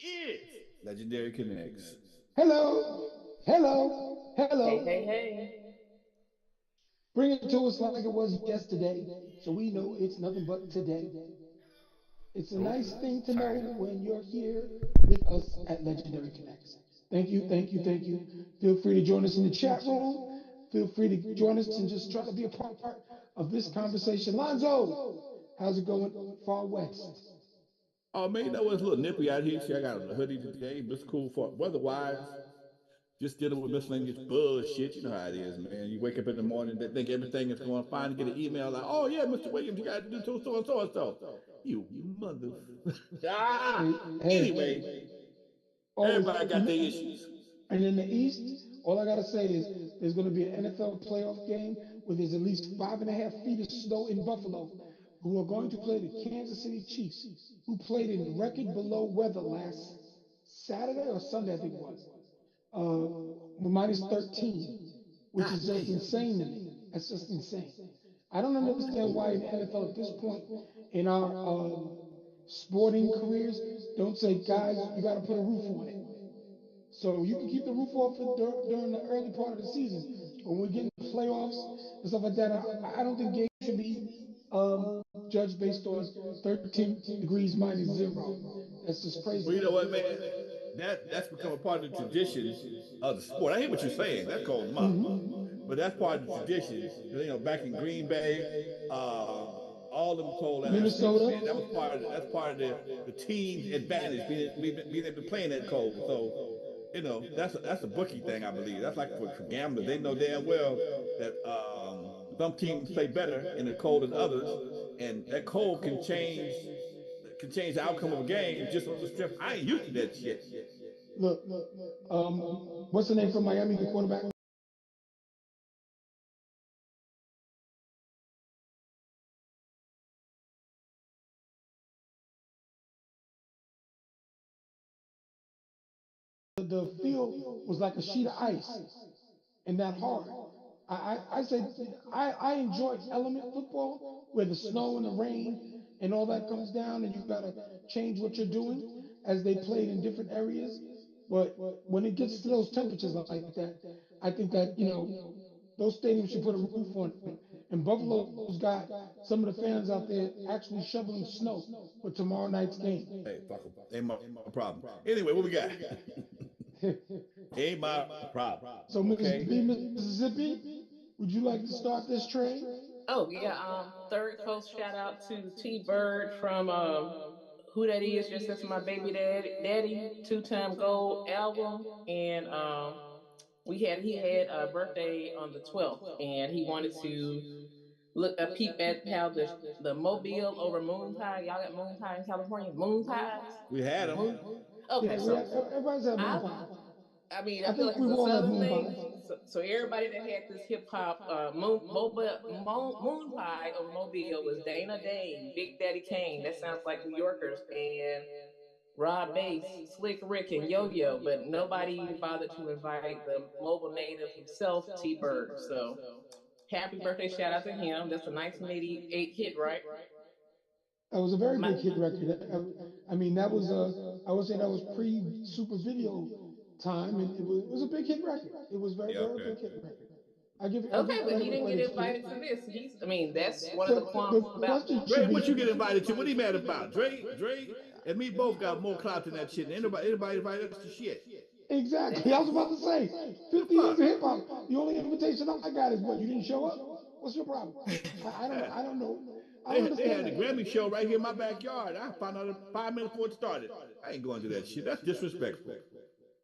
is Legendary Connects. Hello, hello, Hey, hey, hello. hey. Bring it to us like it was yesterday, so we know it's nothing but today. It's a Oh, nice thing to know fire. when you're here with us at Legendary Connects. Thank you, thank you, thank you. Feel free to join us in the chat room. Feel free to join us and just try to be a part of this conversation. Lonzo, how's it going far west? Oh man, you know what? It's a little nippy out here. See, I got a hoodie today, but it's cool for weather-wise. Just dealing with miscellaneous bullshit. You know how it is, man. You wake up in the morning, they think everything is going fine. You get an email like, "Oh yeah, Mr. Williams, you got to do so and so and so." You mother. ah. Hey, Anyway, always, everybody got their issues. and in the East, all I gotta say is there's gonna be an NFL playoff game where there's at least 5.5 feet of snow in Buffalo, who are going to play the Kansas City Chiefs, who played in record below weather last Saturday or Sunday, I think it was, uh, minus 13, which God is just damn. insane to me. That's just insane. I don't understand why in the NFL at this point in our sporting careers don't say, guys, you got to put a roof on it. So you can keep the roof off during the early part of the season, but when we get in the playoffs and stuff like that, I don't think games should be judged based on 13 degrees minus zero. That's just crazy Well, you to know me. what, man? That's become a part of the tradition of the sport. I hear what you're saying. That's cold as mother. Hmm. But that's part of the tradition. Back in Green Bay, all them cold ass states, Minnesota, man, that's part of the team's advantage being able to play in that cold. So, that's a bookie thing, I believe. That's like for gamblers. They know damn well that some teams play better in the cold than others, and that cold can change the outcome of a game just on the strength. I ain't used to that shit. look, what's the name from Miami, the quarterback? The field was like a sheet of ice and that hard. I said I enjoy element football where the snow and the rain and all that comes down and you gotta change what you're doing as they played in different areas. But when it gets to those temperatures like that, I think that those stadiums should put a roof on it. And Buffalo's got some of the fans out there actually shoveling snow for tomorrow night's game. Hey, fuck them. Ain't my problem. Anyway, what we got? Ain't my problem. So, Miss Okay. B, Mississippi, would you like to start this train? Oh yeah. Third coast shout out to T Bird from who that is. Just as my baby daddy, 2-time gold album, and he had a birthday on the 12th, and he wanted to look a peep at how the Mobile over moon pie. Y'all got moon pie in California. Moon pies. We had them. Moon. Okay, Yeah, so everybody's had moon I pie. I mean, I I feel think like it's we've a all had southern moon thing. pies. So everybody that had this hip hop moon pie over Mobile was Dana Dane, Big Daddy Kane. That sounds like New Yorkers, and Rob Bass, Slick Rick, and Yo Yo. But nobody bothered to invite the mobile native himself, T Bird. So happy birthday! Shout out to him. That's a 1988 hit, right? That was a very My, big hit record. I mean, that was I would say that was pre Super Video time, and it was a big hit record. It was very Yeah, very okay. big hit record. I give okay, but credit he where didn't get credit's due. invited to this. I mean, that's one of the But qualms the about. question Dre, should what you be, get invited to? What he mad about? Dre, and me both got more clout than that shit. And anybody invited us to shit. exactly. I was about to say, The 50 years fuck? of hip hop. The only invitation I got is what, you didn't show up? What's your problem? I don't know. Yeah. I don't know. I don't They understand had the that. Grammy show right here in my backyard. I found out 5 minutes before it started. I ain't going to that shit. That's disrespectful.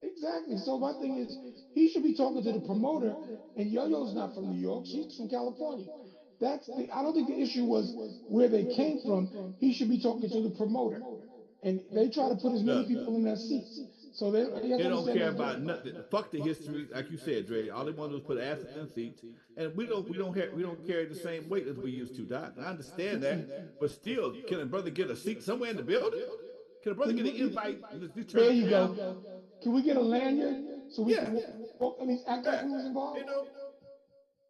Exactly. So my thing is, he should be talking to the promoter. And Yo-Yo's not from New York; she's from California. I don't think the issue was where they came from. He should be talking to the promoter. And they try to put as many Look, people in their seats. So he has they to don't understand care that's about different. nothing. Fuck the history, like you said, Dre. All they want to do is put asses in seats, and we don't carry the same weight as we used to. Doc, I understand that, Mm-mm. but still, can a brother get a seat somewhere in the building? Can a brother get an invite? This There turn you down? go. Can we get a lanyard so we Yeah, can walk, at least act like yeah. we was You involved? know,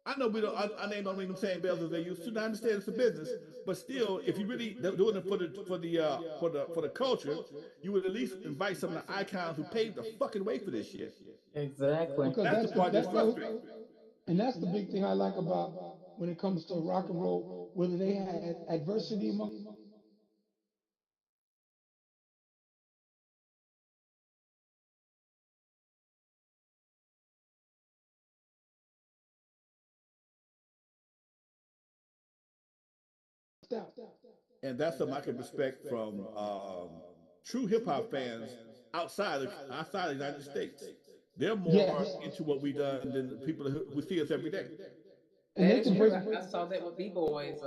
I know we don't. Our name don't ring them same bells as they used to. And I understand it's a business, but still, if you really doing it for the culture, you would at least invite some of the icons who paved the fucking way for this shit. Exactly. Because That's the part that's frustrating. and that's the big thing I like about when it comes to rock and roll, whether they had adversity among out. And that's something I can respect from true hip hop fans outside the United States. They're more Yes, into what we done than the people who see us every day. and That they is can true. break I saw that with B boys,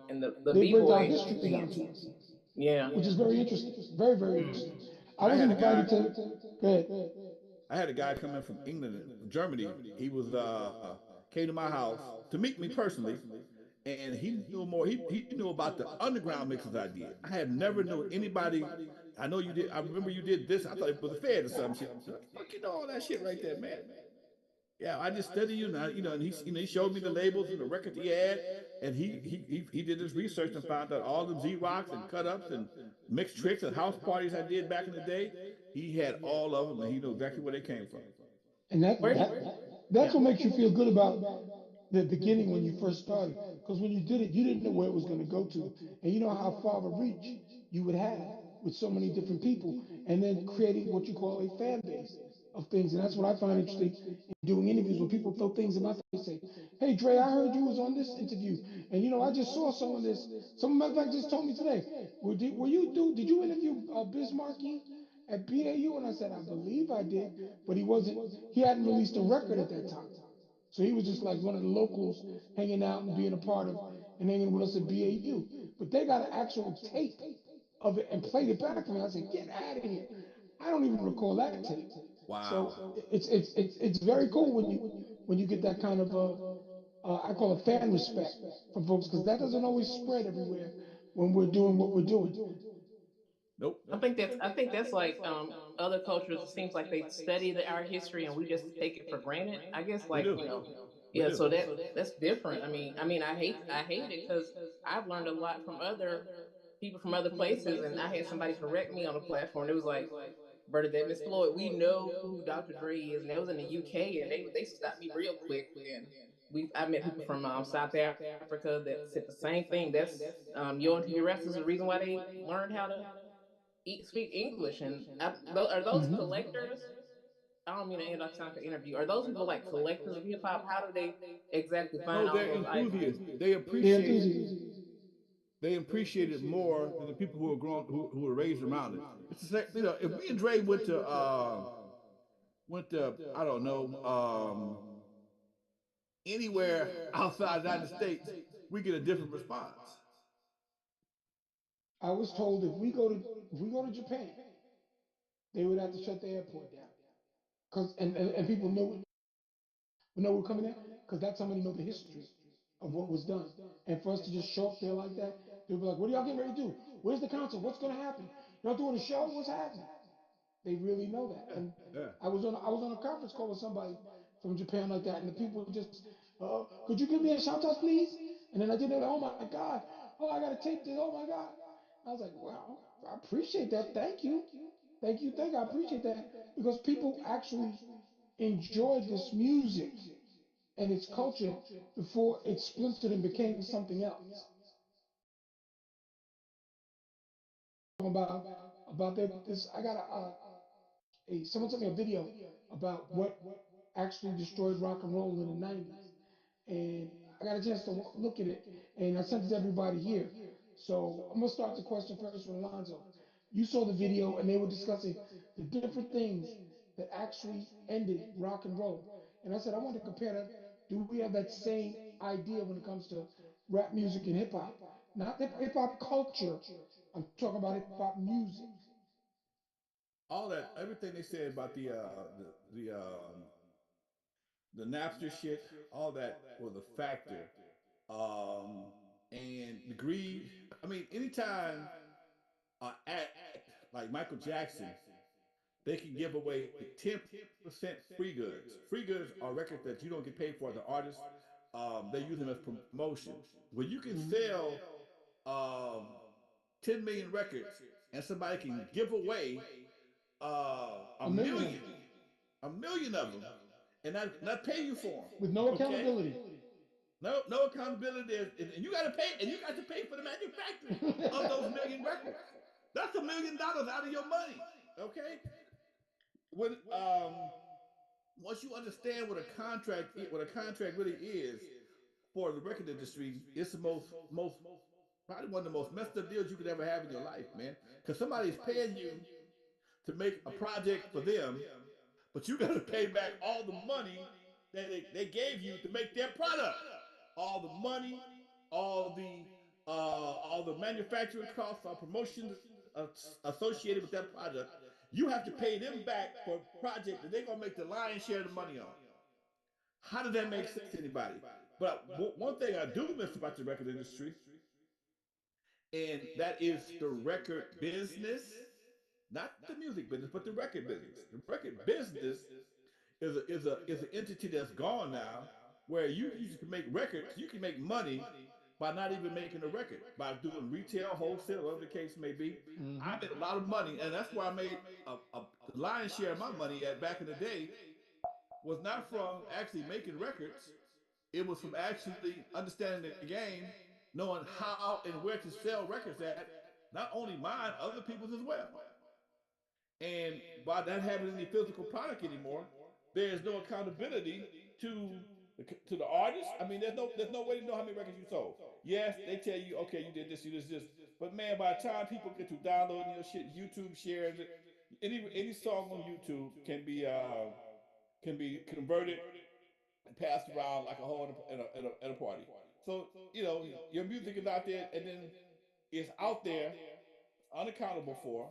and the they B break our boy history down fans. to us, Yeah. which is very interesting. Very, very Mm. interesting. I And was invited to go ahead. I had a guy come in from England, Germany. He was came to my house to meet me personally, and he knew more. He knew about the underground mixes I did. I had never knew anybody. I know you did. I remember you did this. I thought it was a fed or some shit. What the fuck you know all that shit right there, man? Yeah, I just study you now, and he showed me the labels and the records he had, and he did his research and found out all them Z rocks and cut ups and mixed tricks and house parties I did back in the day. He had all of them, and he knew exactly where they came from. And Where do you, that's yeah. what makes you feel good about the beginning when you first started. Because when you did it, you didn't know where it was going to go to, and you know how far of a reach you would have with so many different people, and then creating what you call a fan base of things. And that's what I find interesting in doing interviews when people throw things in my face, say, "Hey Dre, I heard you was on this interview, and I just saw some of this. Some matter of fact just told me today. Did you interview Biz Markie at BAU?" And I said, "I believe I did, but he wasn't. He hadn't released a record at that time." So he was just like one of the locals hanging out and being a part of and hanging with us at BAU. But they got an actual tape of it and played it back for me. I said, "Get out of here." I don't even recall that tape. Wow. So it's very cool when you get that kind of I call it fan respect from folks, because that doesn't always spread everywhere when we're doing what we're doing. Nope. I think that's like other cultures. It seems like they study our history and we just take it for granted. I guess We like do. We yeah. do. So that's different. I mean, I hate it because I've learned a lot from other people from other places, and I had somebody correct me on a platform. It was like, "Brother, that Miss Floyd, we know who Dr. Dre is," and that was in the UK, and they stopped me real quick. And I met people from South Africa that said the same thing. That's Yo and TV Rest is the reason why they learned how to speak English. And are those Hmm. collectors? I don't mean to end like sound like an interview. Are those people like collectors of hip hop? How do they exactly find No, all they're those icons? enthusiasts. They're enthusiasts. They appreciate it more than the people who are grown who were raised around it. It's the same, if me and Dre went to I don't know anywhere outside the United States, we get a different response. I was told if we go to Japan, they would have to shut the airport down because and people know we're coming there because that's how many know the history of what was done. And for us to just show up there like that, they'll be like, "What are y'all getting ready to do? Where's the concert? What's going to happen? Y'all doing a show? What's happening?" They really know that. Yeah, And yeah. I was on a conference call with somebody from Japan like that, and the people were just, "Could you give me a shout out, please?" And then I did it. Oh my God! Oh, I got to tape this. Oh my God! I was like, "Wow, I appreciate that. Thank you, thank you, thank you. I appreciate that because people actually enjoyed this music and its culture before it splintered and became something else." About this, I got someone sent me a video about what actually destroyed rock and roll in the '90s, and I got a chance to look at it, and I sent it to everybody here. So I'm gonna start the question first with Lonzo. You saw the video, and they were discussing the different things that actually ended rock and roll, and I said I want to compare that. Do we have that same idea when it comes to rap music and hip hop? Not the hip hop culture. I'm talking about hip hop music. All that everything they said about the Napster shit, all that was a factor. Um, and the greed. I mean, anytime an act like Michael Jackson, they can give away 10% free goods. Free goods are records that you don't get paid for as an artist. they use them as promotion. When you can Mm-hmm. sell 10 million records and somebody can give away a A million of them million, a million of them, and not pay you for them. with no Okay, accountability. no accountability there, and you got to pay, and you got to pay for the manufacturing of those million records. That's $1 million out of your money. Okay, when once you understand what a contract really is for the record industry, it's the most probably one of the most messed up deals you could ever have in your life, man. Because somebody's paying you to make a project for them, but you got to pay back all the money that they gave you to make their product. All the money, all the manufacturing costs, all promotions associated with that product. You have to pay them back for a project that they're gonna make the lion's share of the money on. How does that make sense to anybody? But one thing I do miss about the record industry, and that is the record business, not the music business, but the record business. The record business is an entity that's gone now, where you can make records, you can make money by not even making a record, by doing retail, wholesale, whatever the case may be. Mm-hmm. I made a lot of money, and that's where I made the lion's share of my money at back in the day was not from actually making records. It was from actually understanding the game, knowing how and where to sell records at, not only mine, other people's as well. And by not having any physical product anymore, there's no accountability to to the artist. I mean, there's no way to know how many records you sold. Yes, they tell you, okay, you did this, you did this, but man, by the time people get to downloading your shit, YouTube shares it. Any song on YouTube can be converted and passed around like a whole at a party. So your music is out there, and then it's out there unaccountable for.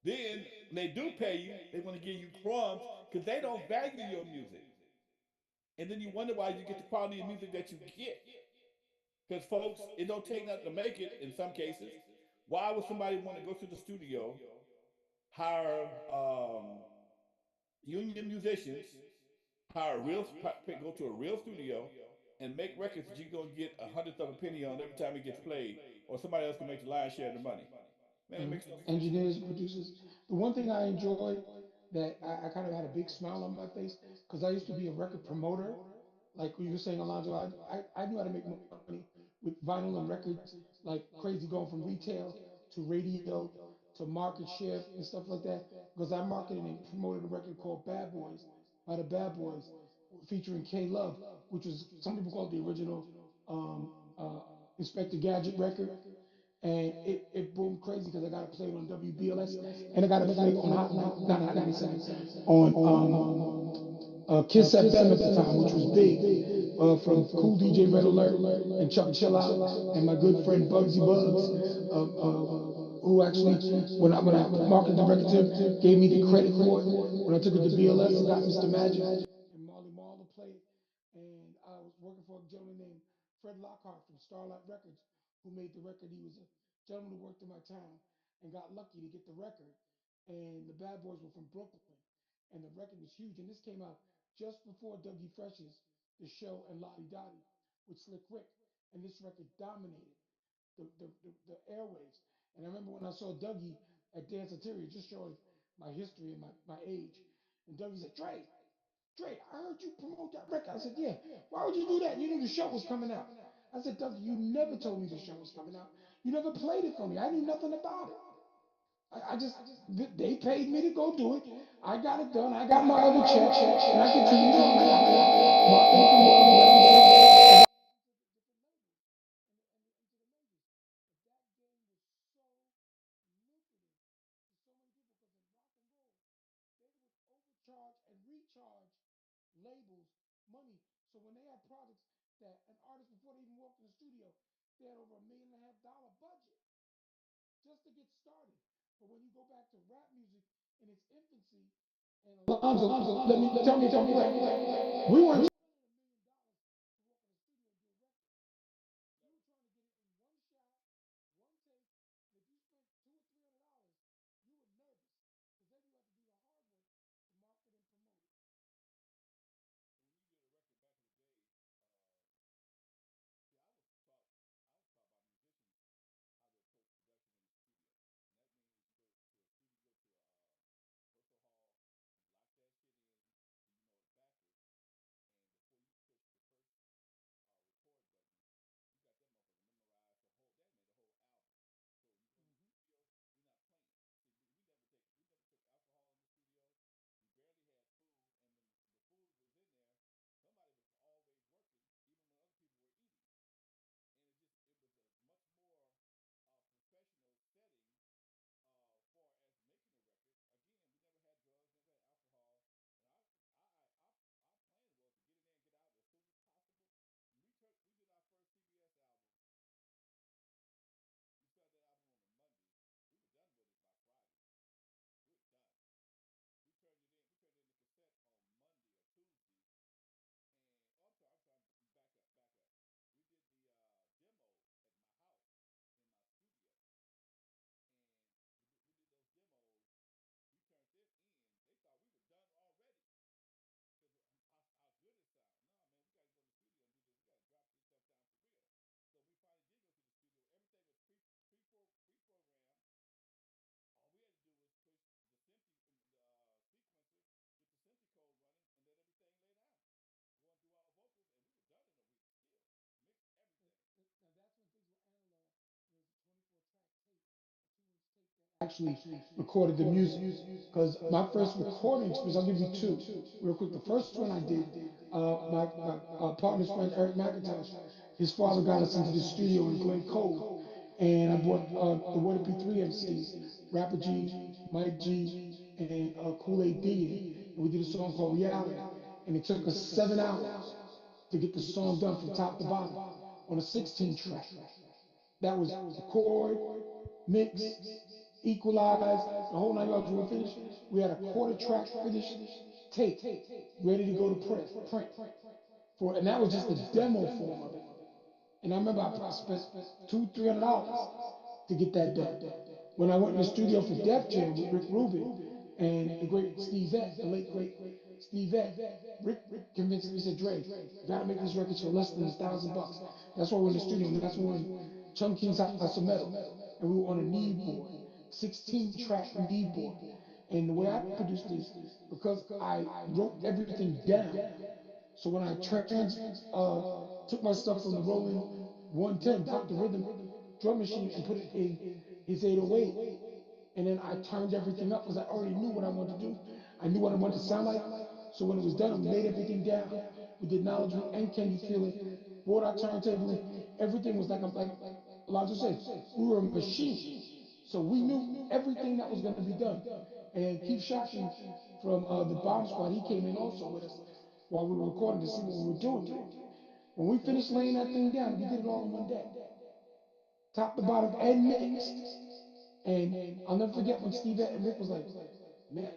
Then when they do pay you, they want to give you crumbs because they don't value your music. And then you wonder why you get the quality of music that you get. Because folks, it don't take nothing to make it in some cases. Why would somebody want to go to the studio, hire union musicians, hire go to a real studio, and make records that you're gonna get a hundredth of a penny on every time it gets played, or somebody else can make the lion's share of the money? Man, it Mm-hmm. makes no sense to me. Engineers, producers. The one thing I enjoy that I kind of had a big smile on my face because I used to be a record promoter. Like you were saying, Alonzo, I knew how to make money with vinyl and records like crazy, going from retail to radio to market share and stuff like that. Because I marketed and promoted a record called Bad Boys by the Bad Boys featuring K Love, which was some people call it the original um, uh, Inspector Gadget record, and it boomed crazy because I got to play it on WBLS and I got to play it on not Hot 97 on Kiss FM at the time, which was big, from Cool DJ Red Alert and Chuck Chill Out and my good friend Bugsy Bugs, who actually when I marketed the record to him gave me the credit for it. When I took it to BLS and got Mr. Magic and Marley Marl to play it, and I was working for a gentleman named Fred Lockhart from Starlight Records, who made the record. He was a gentleman who worked in my town and got lucky to get the record. And the Bad Boys were from Brooklyn, and the record was huge. And this came out just before Dougie Fresh's The Show and Lottie Dottie with Slick Rick, and this record dominated the airwaves. And I remember when I saw Dougie at Dance Interior, just showing my history and my age, and Dougie said, Dre, I heard you promote that record. I said, yeah. Why would you do that? You knew the show was coming out. I said, Dougie, you never told me the show was coming out. You never played it for me. I knew nothing about it. I just, they paid me to go do it. I got it done. I got my other check, and I continued on. I got marketing, promoting records, and different labels and into the majors. But that game was so lucrative to so many people because in rock and roll, they would overcharge and recharge labels money. So when they had projects that an artist before they even walked in the studio, they had over $1.5 million budget just to get started. But when you go back to rap music in its infancy, and Alonzo, let me tell me that we weren't spending $1 million to walk in the studio and do a record. You were trying to get it in one shot, one take, and if you spent $200 or $300, you were nervous because then you had to do the hard work to market and promote it. actually recorded the music. Because my first recording experience, I'll give you two real quick. The first one I did, my partner's friend Eric McIntosh, his father got us into the studio in Glen Cove, and I brought the What It Be three MCs, Rapper G, Mike G, and Kool Aid D in, and we did a song called Reality, and it took us 7 hours to get the song done from top to bottom on a 16 track. That was record, mix, equalize, the whole 9 yards. We were finished. We had a quarter track finished tape ready to go to print for, and that was just the demo form of it. And I remember I spent $200-300 to get that done. When I went in the studio for Def Jam with Rick Rubin and the great Steve Vett, the late great Steve Vett, Rick convinced me, he said, Dre, you got to make these records for less than $1,000. That's why we're in the studio, and that's when we're in Chum King's House of Metal, and we were on a Neve board, 16 track Neve board. And the way I produced is because I wrote everything down. So when I took my stuff from the Roland 110, Dr. Rhythm drum machine, and put it in his 808, and then I turned everything up because I already knew what I wanted to do. I knew what I wanted to sound like. So when it was done and we laid everything down, we did Knowledge Week and Can You Feel It? Brought our turntable in. Everything was like Lonzo said, we were a machine. So we knew everything that was going to be done. And Keith Shockey from the Bomb Squad, he came in also with us while we were recording to see what we were doing to it. When we finished laying that thing down, we did it all in one day, top to bottom and mixed. And I'll never forget when Steve and Rick was like, "Man,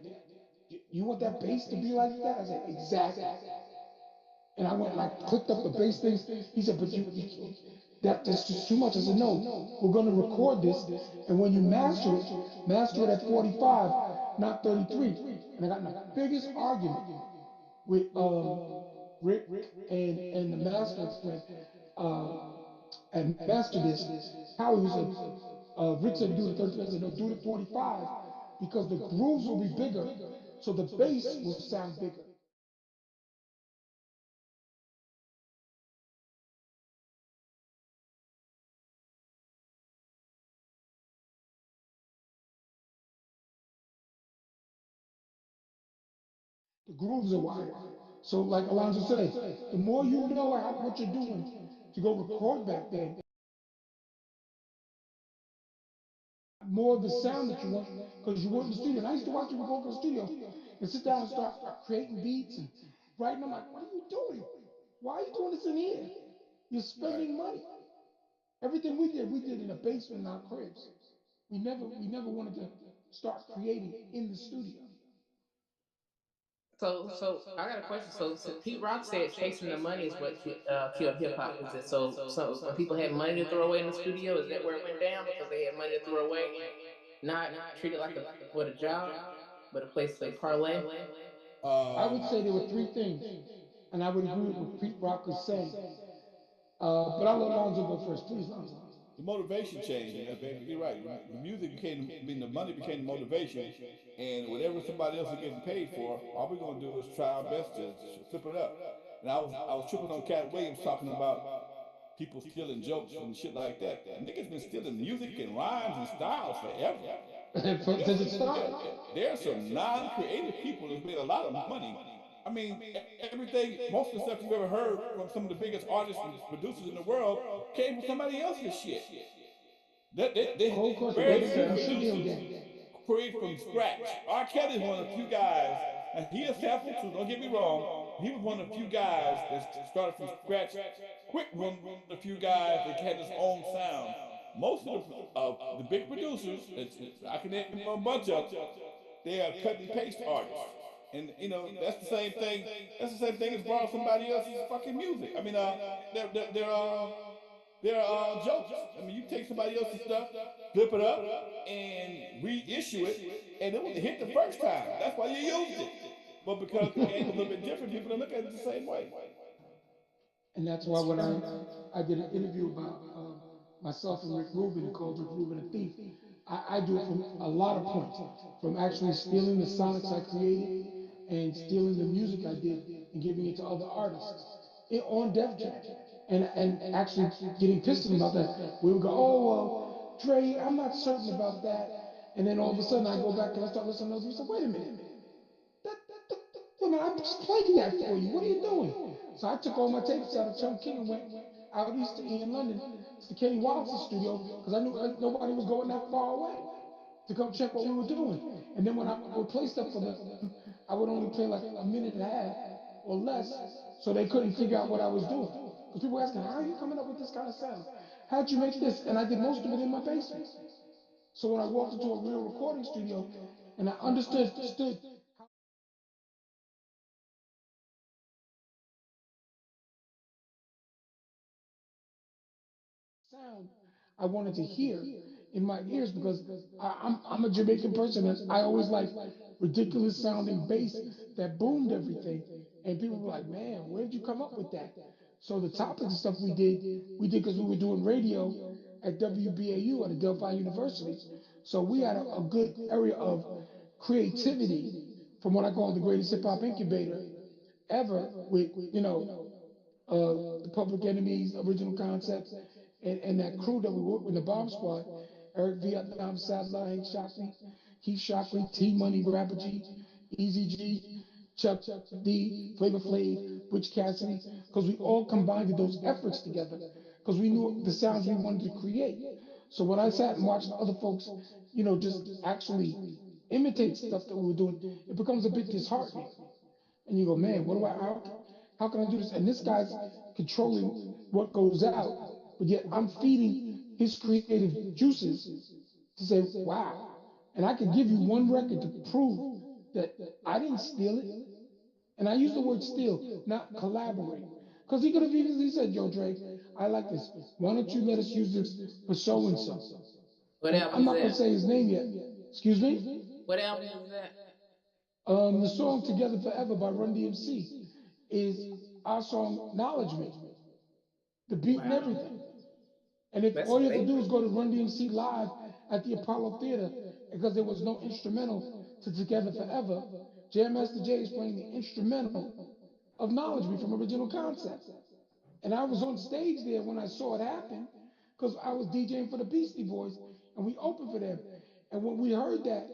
you want that bass to be like that?" I said, "Exactly." And I went and I clicked up the bass things. He said, "But that's just too much." I said, "No, we're going to record this, and when you master it at 45, not 33." And I got in the biggest argument with Rick and the master when um, at Master Disc, Howie, who said, Rick said do it at 33. I said, no, do it at 45 because the grooves will be bigger. So the bass will sound bigger. The grooves are wider. So, like Alonzo said, the more you know what you're doing to go record back then, more of the sound that you want because you weren't in the studio. And I used to watch you record in the studio and sit down and start creating beats and writing. I'm like, what are you doing? Why are you doing this in here? You're Right. spending money. Everything we did in a basement in our cribs. We never wanted to start creating in the studio. So I got a question. So Pete Rock said chasing the money is what killed hip hop. Is it so when people had money to throw away in the studio, is that where it went down because they had money to throw away and not treat it like a job, but a place to parlay? I would Um, say there were three things, and I would agree with what Pete Rock is saying. But I'll let Lonzo go first, please, Lonzo. the motivation changed, and that's basically right. The music became, I mean, the money became the motivation, and whatever somebody else is getting paid for, all we're gonna do is try our best to flip it up. And I was tripping on Cat Williams talking about people stealing jokes and shit like that. Niggas been stealing music and rhymes and styles forever. Since it started. There are some non-creative people that's made a lot of money. I mean, everything, most of the stuff you've ever heard from some of the biggest artists and producers in the world came from somebody else's shit. They Cold Crush, very greatest hit few and Sugar producers Gang. create from scratch. R. Kelly is one of the few guys. Now he has sampled too. Don't get me wrong. He was one of the few guys that started from scratch. Quick, one of the few guys that had his own sound. Most of the big producers, I can name a bunch of, they are cut and paste artists, and that's the same thing. That's the same thing as borrow somebody else's fucking music. I mean, they're jokes. I mean, you take somebody else's stuff, flip it up, and reissue it, and it was a hit the first time. That's why you used it. But because the game was a little bit different, people don't look at it the same way. And that's why when I did an interview about myself and Rick Rubin and called Rick Rubin a thief, I do it from a lot of points, from actually stealing the sonics I created and stealing the music I did and giving it to other artists on Def Jam, and actually getting pissed at him about that. We would go, oh well, Dre, I'm not certain about that. And then all of a sudden I go back and I start listening to those. You say, wait a minute, that, that wait a minute, I just played that for you. What are you doing? So I took all my tapes out of Chum King and went out east in London to Kenny Wallace's studio because I knew nobody was going that far away to come check what we were doing. And then when I would play stuff for them, I would only play like a minute and a half or less, so they couldn't figure out what I was doing. Because people were asking, how are you coming up with this kind of sound? How'd you make this? And I did most of it in my basement. So when I walked into a real recording studio and I understood how sound I wanted to hear in my ears because I'm a Jamaican person and I always like ridiculous sounding bass that boomed everything. And people were like, man, where did you come up with that? So the topics and stuff we did because we were doing radio at WBAU at Adelphi University. So we had a good area of creativity from what I call the greatest hip hop incubator ever with, the Public Enemies, Original Concepts, and that crew that we worked with in the Bomb Squad, Eric Vietnam, Sadler, Hank Shockley, Keith Shockley, T Money, Rapper G, Easy G, Chuck D, Flavor Flav, Butch Cassidy, because we all combined those efforts together because we knew the sounds we wanted to create. So when I sat and watched other folks, just actually imitate stuff that we were doing, it becomes a bit disheartening and you go, man, what do how can I do this? And this guy's controlling what goes out, but yet I'm feeding his creative juices to say, wow. And I could give you one record to prove that I didn't steal it. And I use the word steal, not collaborate. Because he could have easily said, yo, Dre, I like this. Why don't you let us use this for so and so? What And album I'm is not going that? to say his name yet. Excuse me? What album is that? The song Together Forever by Run DMC is our song Knowledge Me, the beat and Wow, everything. And if that's all you have to do amazing. is go to Run DMC Live at the Apollo Theater, because there was no instrumental to Together Forever, Jam Master Jay is playing the instrumental of Knowledge Me from Original Concept. And I was on stage there when I saw it happen because I was DJing for the Beastie Boys and we opened for them. And when we heard that,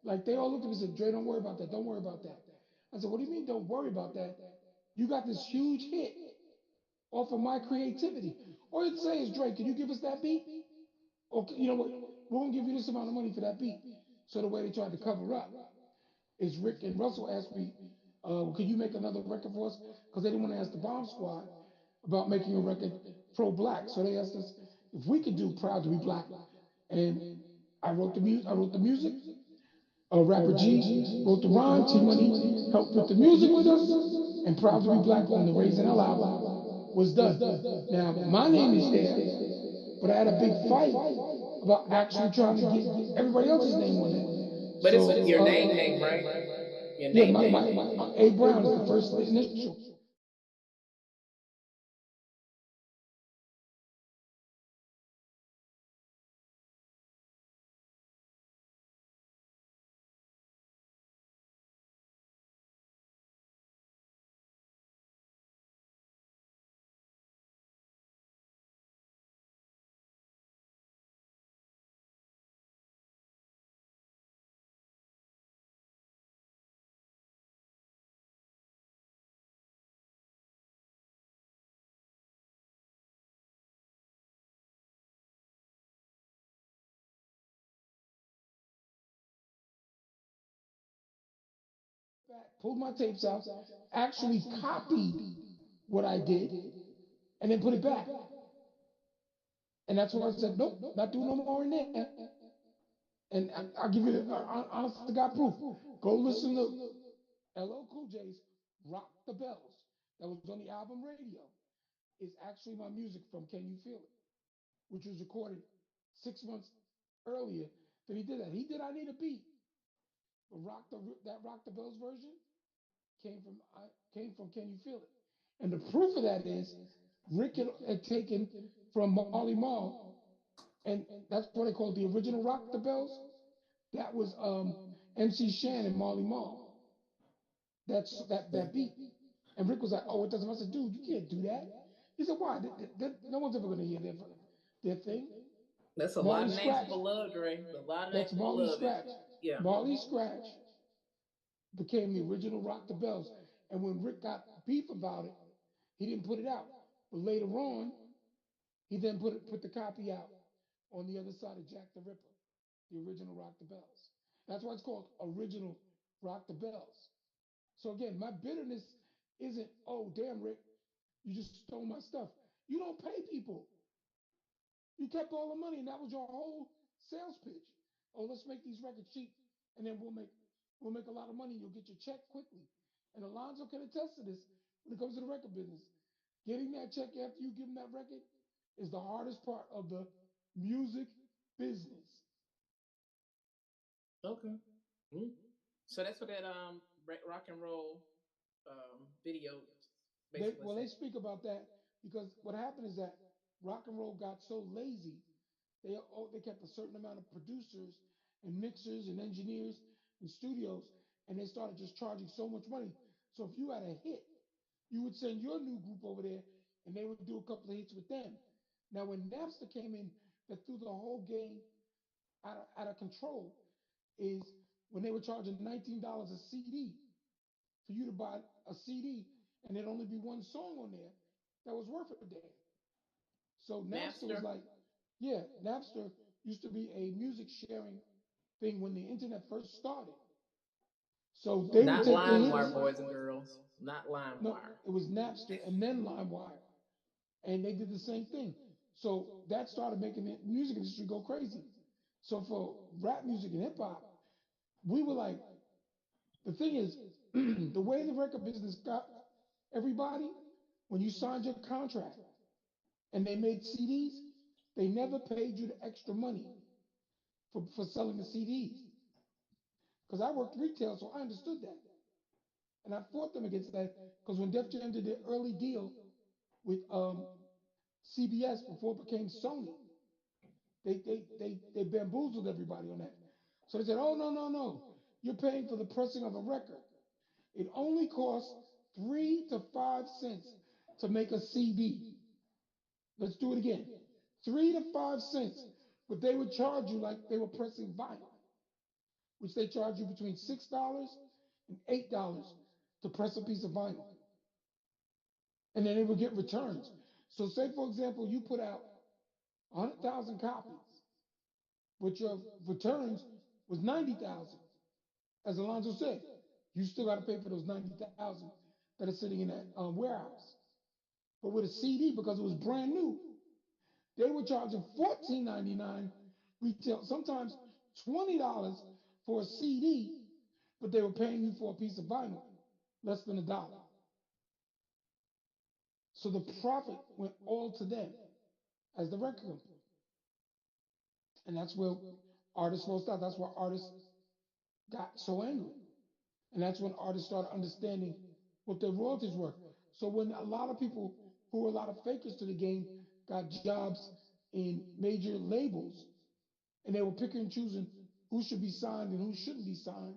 like they all looked at me and said, Dre, don't worry about that. Don't worry about that. I said, what do you mean don't worry about that? You got this huge hit off of my creativity. All you have to say is, Drake, can you give us that beat? Or you know what? We're gonna give you this amount of money for that beat. So the way they tried to cover up is Rick and Russell asked me, could you make another record for us? Because they didn't want to ask the Bomb Squad about making a record pro-black. So they asked us if we could do Proud to Be Black. And I wrote the music. I wrote the music. Rapper G wrote the rhyme. T Money helped put the music with us. And Proud to Be Black on the Raising Hell album was done. Now, my name is there, but I had a big fight about actually trying to get everybody else's name on that. But it's So, your name, right? Your yeah, name. my A Brown is the first initial. Pulled my tapes out, actually copied what I did, and then put it back. And that's why I said, nope, not doing no more in there. And I'll give you the honest to God proof. Go listen to LL Cool J's Rock the Bells. That was on the album Radio. Is actually my music from Can You Feel It, which was recorded 6 months earlier that he did that. He did I Need a Beat, but that Rock the Bells version came from Can You Feel It? And the proof of that is Rick had taken from Marley Marl, and that's what they called the original Rock the Bells. That was MC Shan and Marley Marl. That's that beat. And Rick was like, "Oh, it doesn't." I said, "Dude, you can't do that." He said, "Why? No one's ever going to hear their thing." That's a lot Marley of names Scratch. people love, Dre. A lot of names That's people Marley love it. Scratch. Yeah. Marley Scratch became the original Rock the Bells. And when Rick got beef about it, he didn't put it out. But later on, he then put the copy out on the other side of Jack the Ripper, the original Rock the Bells. That's why it's called original Rock the Bells. So again, my bitterness isn't, oh damn Rick, you just stole my stuff. You don't pay people. You kept all the money, and that was your whole sales pitch. Oh, let's make these records cheap, and then we'll make a lot of money. You'll get your check quickly. And Alonzo can attest to this when it comes to the record business. Getting that check after you give them that record is the hardest part of the music business. Okay. Mm. So that's what that rock and roll video basically They said. speak about that because what happened is that rock and roll got so lazy. They kept a certain amount of producers and mixers and engineers and studios, and they started just charging so much money. So if you had a hit, you would send your new group over there, and they would do a couple of hits with them. Now when Napster came in, that threw the whole game out of control. Is when they were charging $19 a CD for you to buy a CD, and there'd only be one song on there that was worth a damn. So Napster was Napster, like, yeah, Napster used to be a music sharing thing when the internet first started. So they would not take the LimeWire, hits. boys and girls. Not No, LimeWire. it was Napster and then LimeWire, and they did the same thing. So that started making the music industry go crazy. So for rap music and hip hop, we were like, the thing is, the way the record business got everybody, when you signed your contract and they made CDs, they never paid you the extra money for selling the CDs. Because I worked retail, so I understood that. And I fought them against that because when Def Jam did their early deal with CBS before it became Sony, they bamboozled everybody on that. So they said, oh no, no, no. You're paying for the pressing of a record. It only costs 3 to 5 cents to make a CD. Let's do it again. 3 to 5 cents. But they would charge you like they were pressing vinyl, which they charge you between $6 and $8 to press a piece of vinyl. And then they would get returns. So say for example, you put out 100,000 copies, but your returns was 90,000. As Alonzo said, you still got to pay for those 90,000 that are sitting in that warehouse. But with a CD, because it was brand new, they were charging $14.99 retail, sometimes $20 for a CD, but they were paying you for a piece of vinyl less than $1. So the profit went all to them as the record company. And that's where artists lost out. That's why artists got so angry. And that's when artists started understanding what their royalties were. So when a lot of people who were a lot of fakers to the game got jobs in major labels and they were picking and choosing who should be signed and who shouldn't be signed,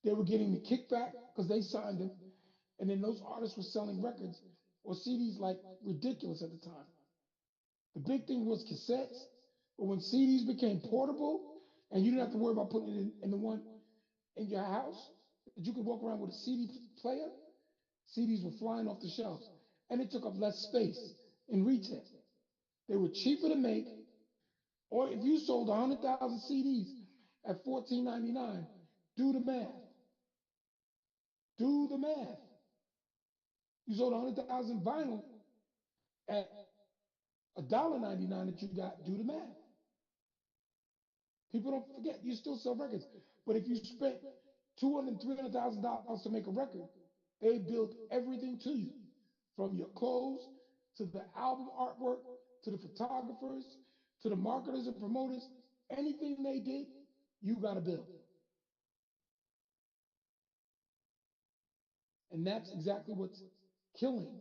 they were getting the kickback because they signed them. And then those artists were selling records or CDs like ridiculous at the time. The big thing was cassettes, but when CDs became portable and you didn't have to worry about putting it in the one in your house, that you could walk around with a CD player, CDs were flying off the shelves. And it took up less space in retail. They were cheaper to make, or if you sold 100,000 CDs at $14.99, do the math. Do the math. You sold 100,000 vinyl at $1.99 that you got, do the math. People don't forget you still sell records. But if you spent $200,000, $300,000 to make a record, they build everything to you, from your clothes to the album artwork to the photographers to the marketers and promoters. Anything they did, you got to build. And that's exactly what's killing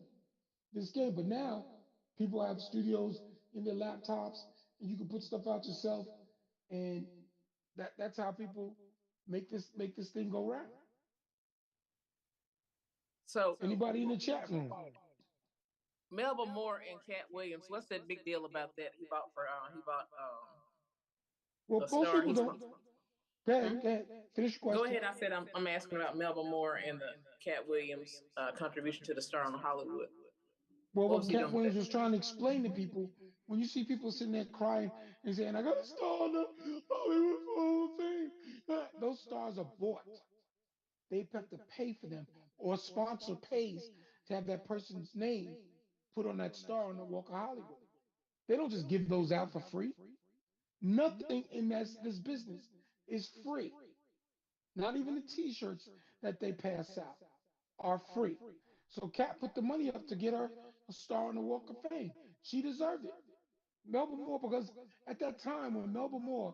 this game. But now people have studios in their laptops and you can put stuff out yourself. And that's how people make this thing go round. So Anybody in the chat room? Melba Moore and Cat Williams. What's that big deal about that? He bought Well, a most star. people He's don't. Go ahead, go ahead. Finish your Go question. ahead. I said I'm asking about Melba Moore and the Cat Williams contribution to the star on Hollywood. Well, What what was he Cat doing with Williams that? was trying to explain to people, when you see people sitting there crying and saying, "I got a star on the Hollywood Hall of Fame," those stars are bought. They have to pay for them, or a sponsor pays to have that person's name put on that star on the Walk of Hollywood. They don't just give those out for free. Nothing in this business is free. Not even the T-shirts that they pass out are free. So Kat put the money up to get her a star on the Walk of Fame. She deserved it. Melba Moore, because at that time when Melba Moore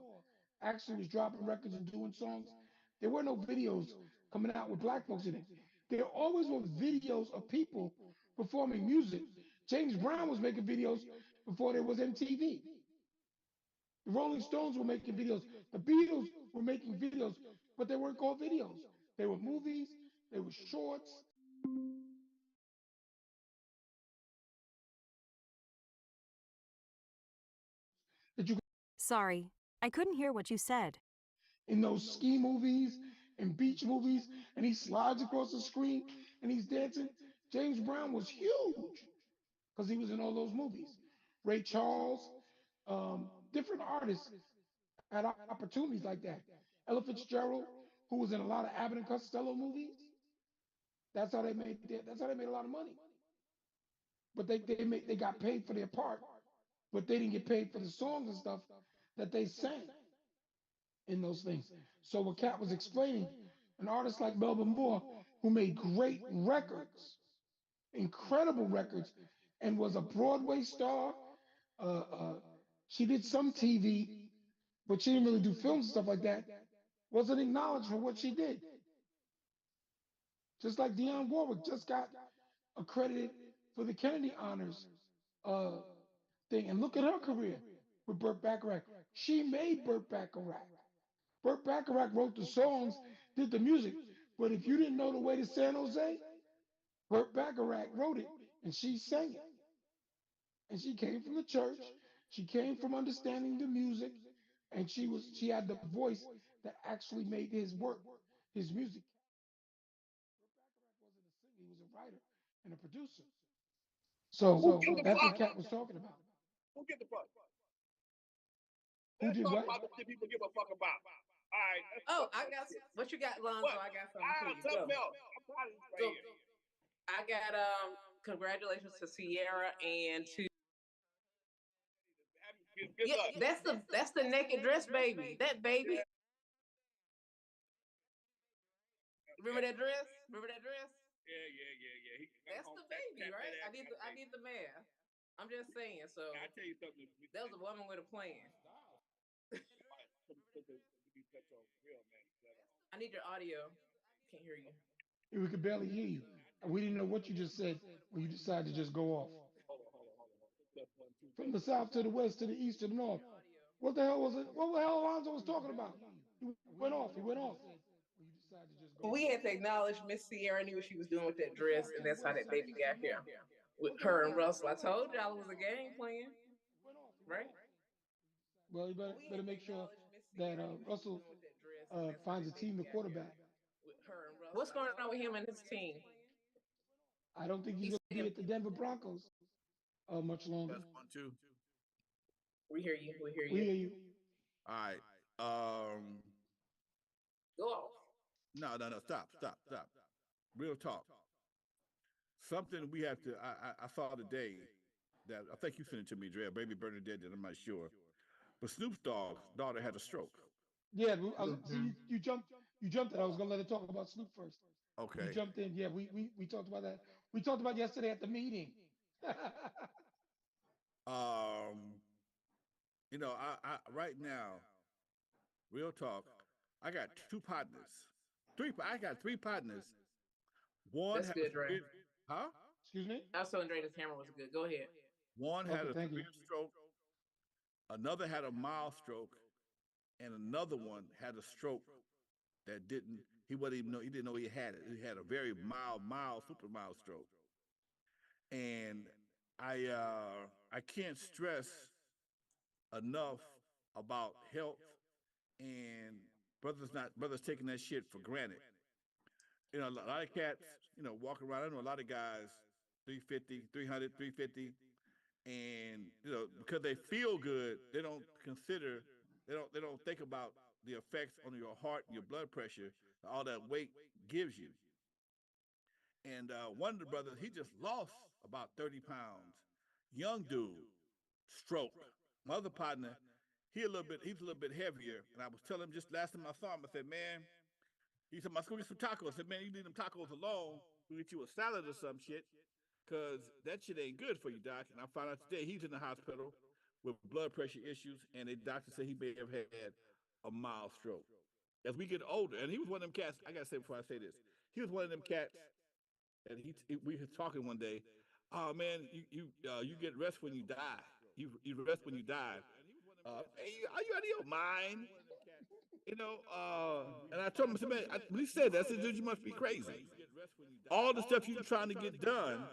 actually was dropping records and doing songs, there were no videos coming out with black folks in it. There always were videos of people performing music. James Brown was making videos before there was MTV. The Rolling Stones were making videos. The Beatles were making videos, but they weren't called videos. They were movies, they were shorts that you Sorry, I couldn't hear what you said. in those ski movies and beach movies, and he slides across the screen and he's dancing. James Brown was huge because he was in all those movies. Ray Charles, different artists had opportunities like that. Ella Fitzgerald, who was in a lot of Abbott and Costello movies, that's how they made a lot of money. But they got paid for their part, but they didn't get paid for the songs and stuff that they sang in those things. So what Kat was explaining, an artist like Melba Moore, who made great records, incredible records, and was a Broadway star. Uh, uh, she did some TV, but she didn't really do films and stuff like that. Wasn't acknowledged for what she did. Just like Dionne Warwick just got accredited for the Kennedy Honors uh, thing, and look at her career with Burt Bacharach. She made Burt Bacharach. Burt Bacharach wrote the songs, did the music. But if you didn't know the way to San Jose, Burt Bacharach wrote it and she sang it. And she came from the church. She came from understanding the music, and she had the voice that actually made his work, his music. Burt Bacharach wasn't a singer; he was a writer and a producer. Who gives So a that's what fuck? Kat was talking about. Who gives a fuck? Who Let's did talk what? about the shit people give a fuck about. All right, let's Oh, talk I about got shit. what you got, Lonzo. What? I got something for you. Something Go. else. I'm tired of this right So here. I got congratulations to Sierra and to Give yeah, up. that's the naked dress baby. That baby. Remember that dress? Remember that dress? Yeah. He got That's home the baby, right? I need the math. I'm just saying. So I tell you something. that was a woman with a plan. Real man. I need your audio. Can't hear you. We could barely hear you. And we didn't know what you just said when you decided to just go off. Hold on. Just 1, 2, From the 3. south to the west to the east to the north. What the hell was it? What the hell Alonzo was talking about? He went off. He went off. When you decided to just go off. We had to acknowledge Miss Sierra knew what she was doing with that dress, and that's how that baby got here with her and Russell. I told y'all it was a game plan, right? Well, you We better had to make sure acknowledge Miss that Sierra knew what she was Russell doing with that dress, and that's how finds that a team baby to got here quarterback. with her and Russell. What's going on with him and his team? I don't think he's He's going to be saying at the Denver Broncos much longer. That's 1, 2. we hear you. We hear We you. hear you. All right. Go off. No. Stop. Real talk. Something we have to. I saw today that I think you sent it to me, Dre. Maybe Bernadette did. I'm not sure. But Snoop's daughter had a stroke. Yeah, see, you jumped it. I was gonna let her talk about Snoop first. You Okay. jumped in. Yeah, we talked about that. We talked about yesterday at the meeting. Um. I right now, real talk. I got two partners. I got three partners. One That's had a good, Dre. severe, huh? Excuse me. I was telling Dre this camera was good. Go ahead. One had Okay, a thank you. severe stroke. Another had a mild stroke, and another one had a stroke that didn't. He wouldn't even know. He didn't know he had it. He had a very mild, super mild stroke. And I can't stress enough about health and brothers taking that shit for granted. You know, a lot of cats, you know, walk around. I know a lot of guys, 350, 300, 350, and you know, because they feel good, they don't consider, they don't think about the effects on your heart and your blood pressure all that weight gives you. And one of the brothers, he just lost about 30 pounds. Young dude, stroke. My other partner, he's a little bit heavier. And I was telling him just last time I saw him, I said, man, he said, let's go get some tacos. I said, man, you leave them tacos alone. We'll get you a salad or some shit. Cause that shit ain't good for you, doc. And I found out today he's in the hospital with blood pressure issues, and the doctor said he may have had a mild stroke. As we get older, and he was one of them cats. I gotta say before I say this, he was one of them cats, and we was talking one day. Oh man, you get rest when you die. You rest when you die. Hey, are you out of your mind? You know, and I told him, I said, man, when he said that, I said, dude, you must be crazy. All the stuff you're trying to get done,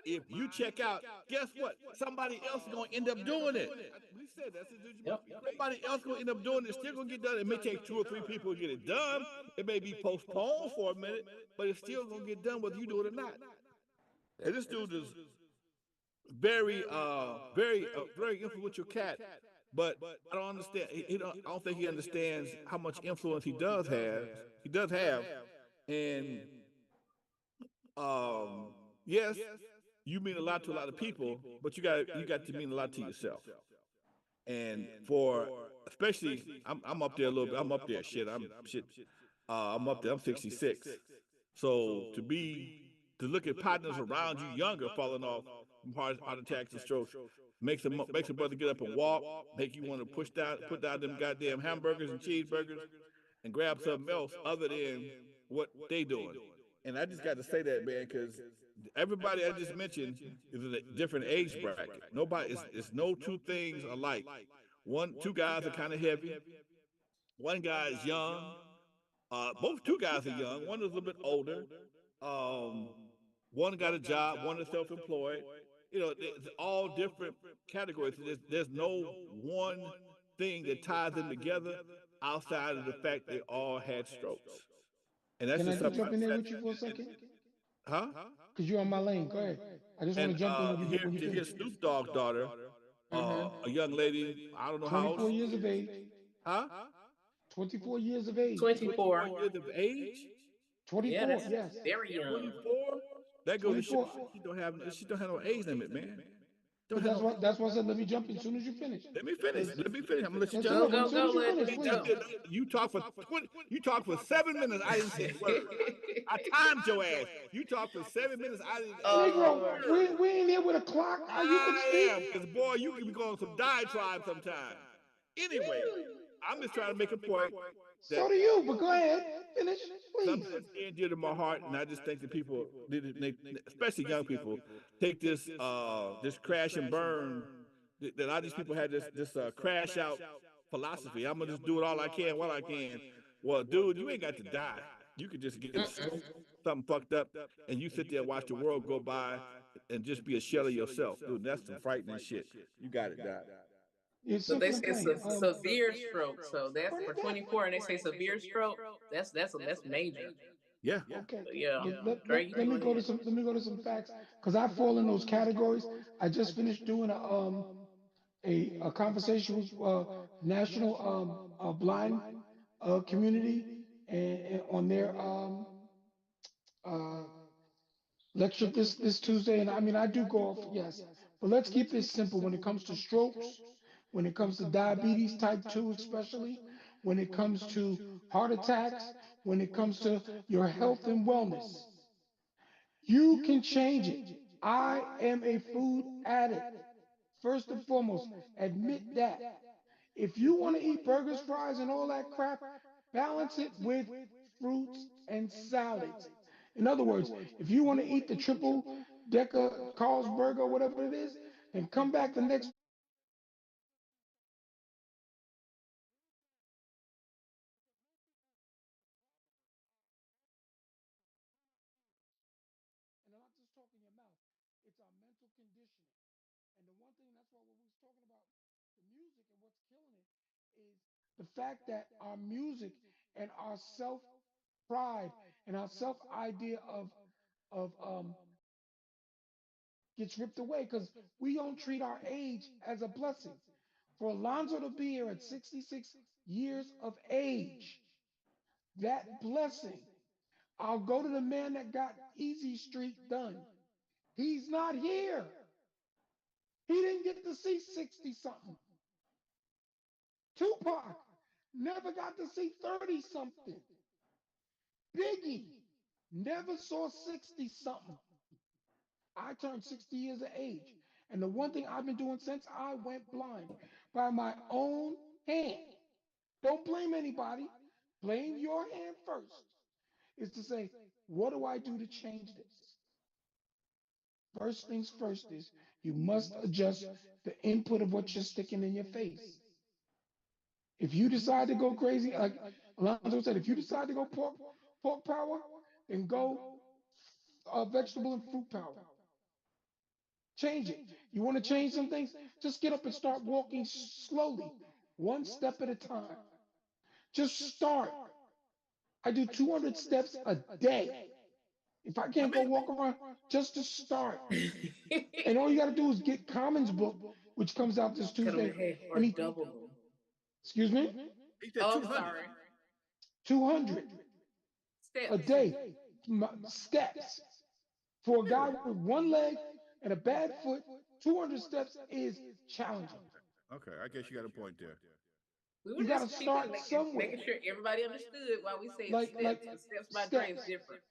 if you check out, guess what? Somebody else is going to end up doing it. When he said that, I said, dude, you Yep. must be crazy. Somebody else going to end up doing it. It's still going to get done. It may take two or three people to get it done. It may be postponed for a minute, but it's still going to get done whether you do it or not. And this dude is very influential cat, but I don't understand. I don't think he understands how much influence he does have. He does have, and um, yes, you mean a lot to a lot of people, but you got to mean a lot to yourself. And for especially, I'm up there a little bit. I'm up there. Shit, I'm shit. I'm up there. I'm 66. So to look at partners around you younger falling off from heart attacks and strokes makes a brother get up and walk, make you want to put down them goddamn hamburgers and cheeseburgers and grab something else other than what they doing. And I just got to say that, man, because everybody I just mentioned is in a different age bracket. Nobody it's no two things alike. Two guys are kind of heavy. One guy is young. Both two guys are young. One is a little bit older. Um, one got a job. One is self-employed. You know, it's all different categories. There's no one thing that ties them together outside of the fact they all had strokes. And that's Can I just just something jump I in there said. with you for a second? Huh? Because you're on my lane. Go ahead. I just want And to jump in when you to hear finish. Snoop Dogg's daughter, Mm-hmm. a young lady, I don't know how old 24 she years of is. age. Huh? 24 years of age. 24. 24 years of age? Yeah, 24. that's Yes. very young. 24? That goes to show 24. she don't have no age limit, man. Don't But have no. that's why I said let me jump in as soon as you finish. Let me finish. Because Let me finish. I'm gonna let you yes, jump sir. Go, in. But go, as soon go, as you let finish, me please. jump. You talk for 20, you talk for 7 minutes. I didn't say a word. I timed your ass. You talk for 7 minutes. I didn't say a Negro, Oh, word. we ain't here with a clock. You can I speak. am, because boy, you can be going some diatribe sometime. Anyway, I'm just trying to make a point that So do you. But go ahead. Finish, please. something that's near and dear to my heart, and I just think that people, especially young people, take this crash and burn. That a lot of these people had this crash out philosophy. I'm gonna just do it all I can while I can. Well, dude, you ain't got to die. You could just get a stroke, mm-mm. something fucked up, and you sit there and watch the world go by and just be a shell of yourself, dude. That's some frightening shit. You got it, Doc. It's But they simple and say plain. severe stroke, so that's Run for it back. 24, and they say severe stroke. That's major. Yeah. Okay. But yeah, But Dre, you can let go me go to ahead. some facts because I fall in those categories. I just finished doing a conversation with national blind community and on their uh, lecture this Tuesday. And I mean, I do go off, yes, but let's keep this simple when it comes to strokes, when it comes to diabetes type 2, especially when it comes to heart attacks, when it comes to your health and wellness. You can change it. I am a food addict. First and foremost, admit that. If you want to eat burgers, fries, and all that crap, balance it with fruits and salads. In other words, if you want to eat the triple decker Carl's burger, whatever it is, then come back the next week and eat the and I'm not just talking your mouth. It's our mental conditioning. And the one thing, that's why when we was talking about the music and what's killing it is the fact that our music and our self pride and our self idea of gets ripped away because we don't treat our age as a blessing. For Alonzo to be here at 66 years of age, that blessing. I'll go to the man that got Easy Street done. He's not here. He didn't get to see 60 something. Tupac never got to see 30 something. Biggie never saw 60 something. I turned 60 years of age. And the one thing I've been doing since I went blind by my own hand, don't blame anybody, blame your hand first, is to say, what do I do to change this? First things first is you must adjust the input of what you're sticking in your face. If you decide to go crazy, like Alonzo said, if you decide to go pork power, then go vegetable and fruit power. Change it. You want to change some things? Just get up and start walking slowly, one step at a time. Just start. I do 200 steps a day. If I How can't go many? walk around, just to start. And all you got to do is get Common's book, which comes out this Cut them in Tuesday. half or And he, double them. excuse me, He said Oh, I'm 200. sorry. 200 a Steps. day, steps. For a guy with one leg and a bad foot, 200 steps is challenging. Okay, I guess you got a point there. We were You got to just keeping start making somewhere. sure everybody understood why we said Like steps, because steps by Dre is steps. different.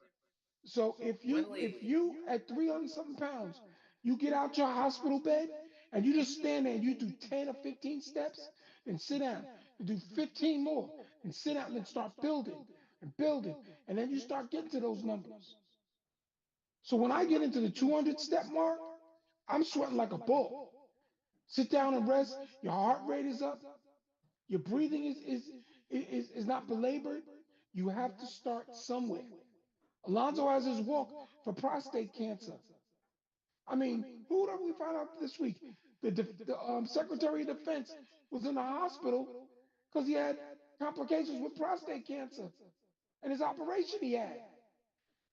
So One if leg. you at 300 something pounds, you get out your hospital bed and you just stand there and you do 10 or 15 steps, then sit down and do 15 more, and sit down and then start building and building. And then you start getting to those numbers. So when I get into the 200 step mark, I'm sweating like a bull. Sit down and rest. Your heart rate is up. Your breathing is not belabored. You have to start somewhere. Alonzo has his walk for prostate cancer. I mean, who did we find out this week? The Secretary of Defense was in the hospital because he had complications with prostate cancer and his operation he had.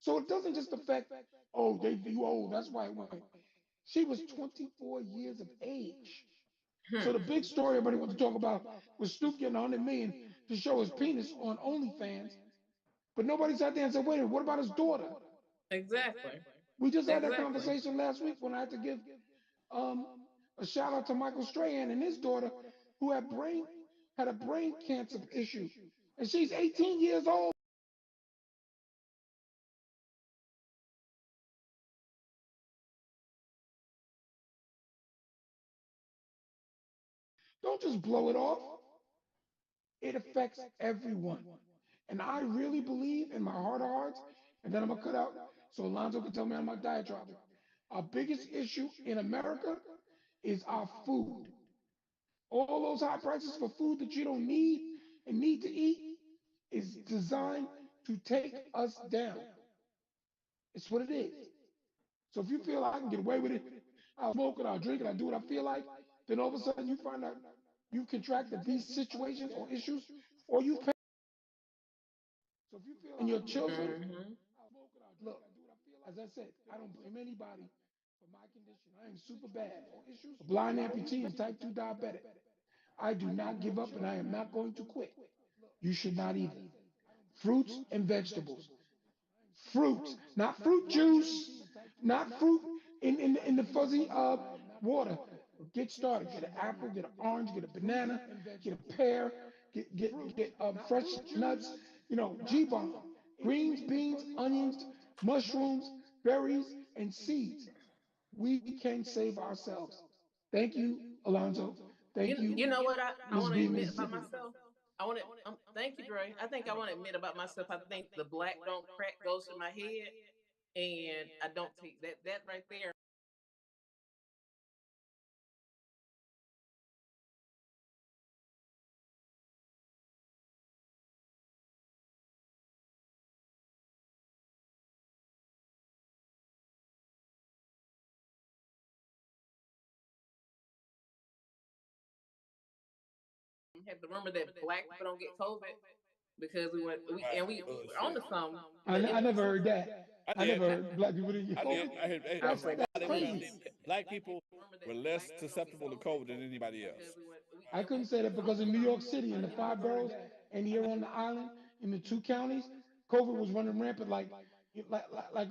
So it doesn't just affect, oh, you old, that's why it went. She was 24 years of age. So the big story everybody wants to talk about was Snoop getting 100 million to show his penis on OnlyFans, but nobody sat there and said, wait a minute, what about his daughter? Exactly. We just had that Exactly. conversation last week when I had to give um, a shout out to Michael Strahan and his daughter, who had a brain cancer issue, and she's 18 years old. Don't just blow it off. It affects everyone. And I really believe in my heart of hearts, and then I'm gonna cut out so Alonzo can tell me I'm not diatribe. Our biggest issue in America is our food. All those high prices for food that you don't need and need to eat is designed to take us down. It's what it is. So if you feel I can get away with it, I'll smoke it, I'll drink it, I'll do what I feel like, then all of a sudden you find out you've contracted these situations or issues, or you've paid. So if you feel and your children, Mm-hmm. look, as I said, I don't blame anybody for my condition. I am super bad. A blind amputee and type 2 diabetic. I do not give up and I am not going to quit. You should not either. Fruits and vegetables. Fruit, not fruit juice, not fruit in the fuzzy water. Get started. Get an apple, get an orange, get a banana, get a pear, get fresh nuts. G-bomb, greens, beans, onions, mushrooms, berries, and seeds. We can save ourselves. Thank you, Alonzo. Thank You you, know what I Ms. want to B, admit Ms. about myself? I want to thank you, Dre. I think I want to admit about myself. I think the black don't crack goes to my head, and I don't take that right there. had the rumor that black people don't get COVID because we went we Right. and we Oh on shit. to some, I, but I it never was heard that. I I never did. heard black people didn't get I did. COVID. I heard That's from that's God it was crazy. black people were less susceptible to COVID than anybody else. I couldn't say that because in New York City, in the five boroughs, and here on the island, in the two counties, COVID was running rampant like it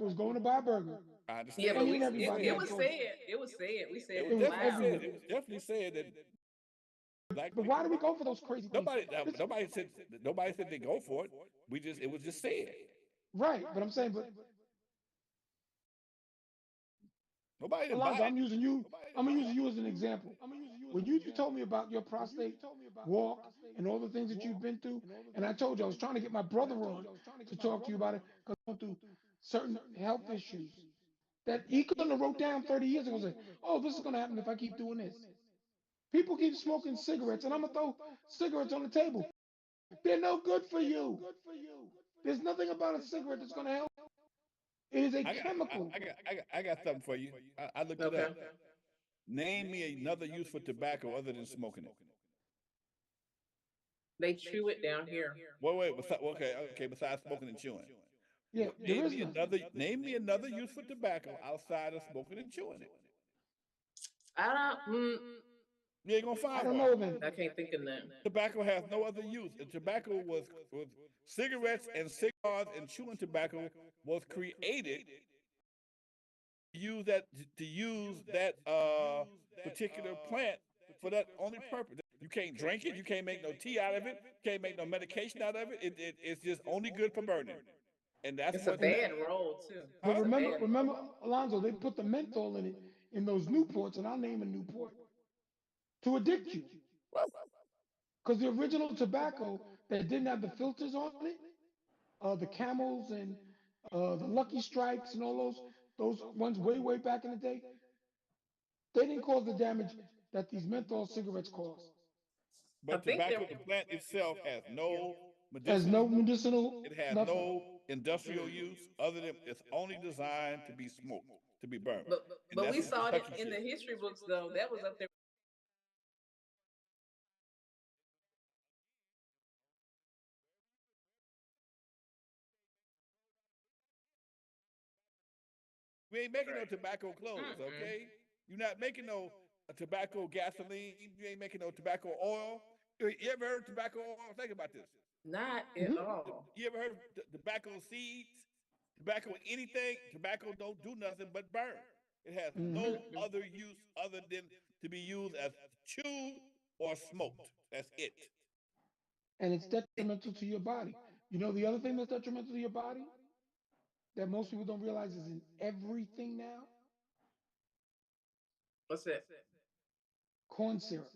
was going to buy a burger. I yeah, understand. but Any and we It was everybody it had said. was COVID. said it was said we It said was It it was definitely loud. said. It everywhere. was definitely said that black But why do we go for those crazy things? nobody This, nobody said they go for it. We just it was just said. right, but I'm saying, but Nobody didn't buy Alonzo, it. I'm using you. I'm gonna use you as an example. When you told me about your prostate walk and all the things that you've been through, and I told you I was trying to get my brother on to talk to you about it because I went through certain health issues that he couldn't have wrote down 30 years ago. And say, oh, this is gonna happen if I keep doing this. People keep smoking cigarettes, and I'm gonna throw cigarettes on the table. They're no good for you. There's nothing about a cigarette that's gonna help. It is a I got chemical. I got something for you. I looked it Okay. up. Name me another use for tobacco other than smoking it. They chew it down here. Okay. Besides smoking and chewing, Yeah, there is none. Name me another use for tobacco outside of smoking and chewing it. I don't. You ain't gonna I find don't one. know of any. I can't think of none. Tobacco has no other use. And tobacco was cigarettes and cigars and chewing tobacco was created use that to use that particular plant for that only purpose. You can't drink it. You can't make no tea out of it. Can't make no medication out of it. It's just only good for burning. And that's It's a what And bad roll too. but huh? It's a remember, bad roll. remember, Alonzo, they put the menthol in it in those Newports, and I'll name a Newport to addict you. Well, Because the original tobacco that didn't have the filters on it, the Camels and the Lucky Strikes and all those ones way back in the day, they didn't cause the damage that these menthol cigarettes cause. I but think tobacco, there. the plant itself, has no Has medicinal no use. medicinal It has nothing. no industrial use other than it's only designed to be smoked, to be burned. And But that's we some saw it Kentucky in the shit. history books though. That was up there. We ain't making no Right. tobacco clothes, Mm-mm. okay? You're not making no tobacco gasoline. You ain't making no tobacco oil. You ever heard of tobacco oil? Think about this. Not at Mhm. all. You ever heard of tobacco seeds? Tobacco anything? Tobacco don't do nothing but burn. It has Mhm. no Mm-mm. other use other than to be used as chewed or smoked. That's it. And it's detrimental to your body. You know the other thing that's detrimental to your body that most people don't realize is in everything now? What's that? Corn syrup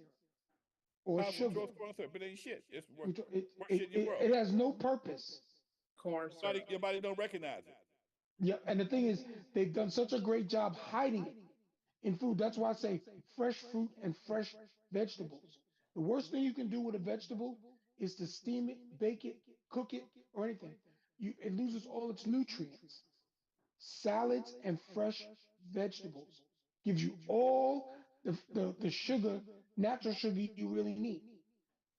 or How sugar. throws corn syrup? It ain't shit. It's Which worst shit in your world. it has no purpose. Corn syrup. Your body don't recognize it. Yeah, and the thing is, they've done such a great job hiding it in food. That's why I say fresh fruit and fresh vegetables. The worst thing you can do with a vegetable is to steam it, bake it, cook it, or anything. It loses all its nutrients. Salads and fresh vegetables gives you all the sugar, natural sugar you really need.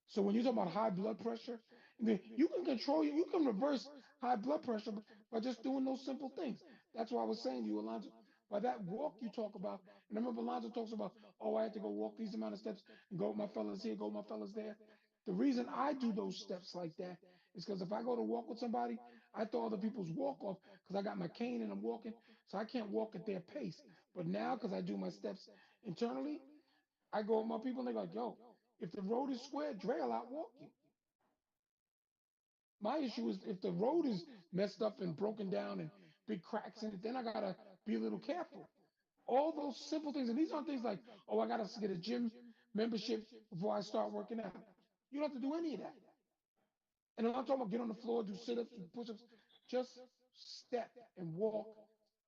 So when you talk about high blood pressure, you can control you can reverse high blood pressure by just doing those simple things. That's why I was saying to you, Alonzo, by that walk you talk about, and I remember Alonzo talks about, oh, I had to go walk these amount of steps and go with my fellas here, go with my fellas there. The reason I do those steps like that is because if I go to walk with somebody, I throw other people's walk off because I got my cane and I'm walking, so I can't walk at their pace. But now, because I do my steps internally, I go with my people and they're like, yo, if the road is square, Dre will outwalk you. My issue is if the road is messed up and broken down and big cracks in it, then I gotta be a little careful. All those simple things, and these aren't things like, oh, I gotta get a gym membership before I start working out. You don't have to do any of that. And I'm talking about get on the floor, do sit-ups, do push-ups. Just step and walk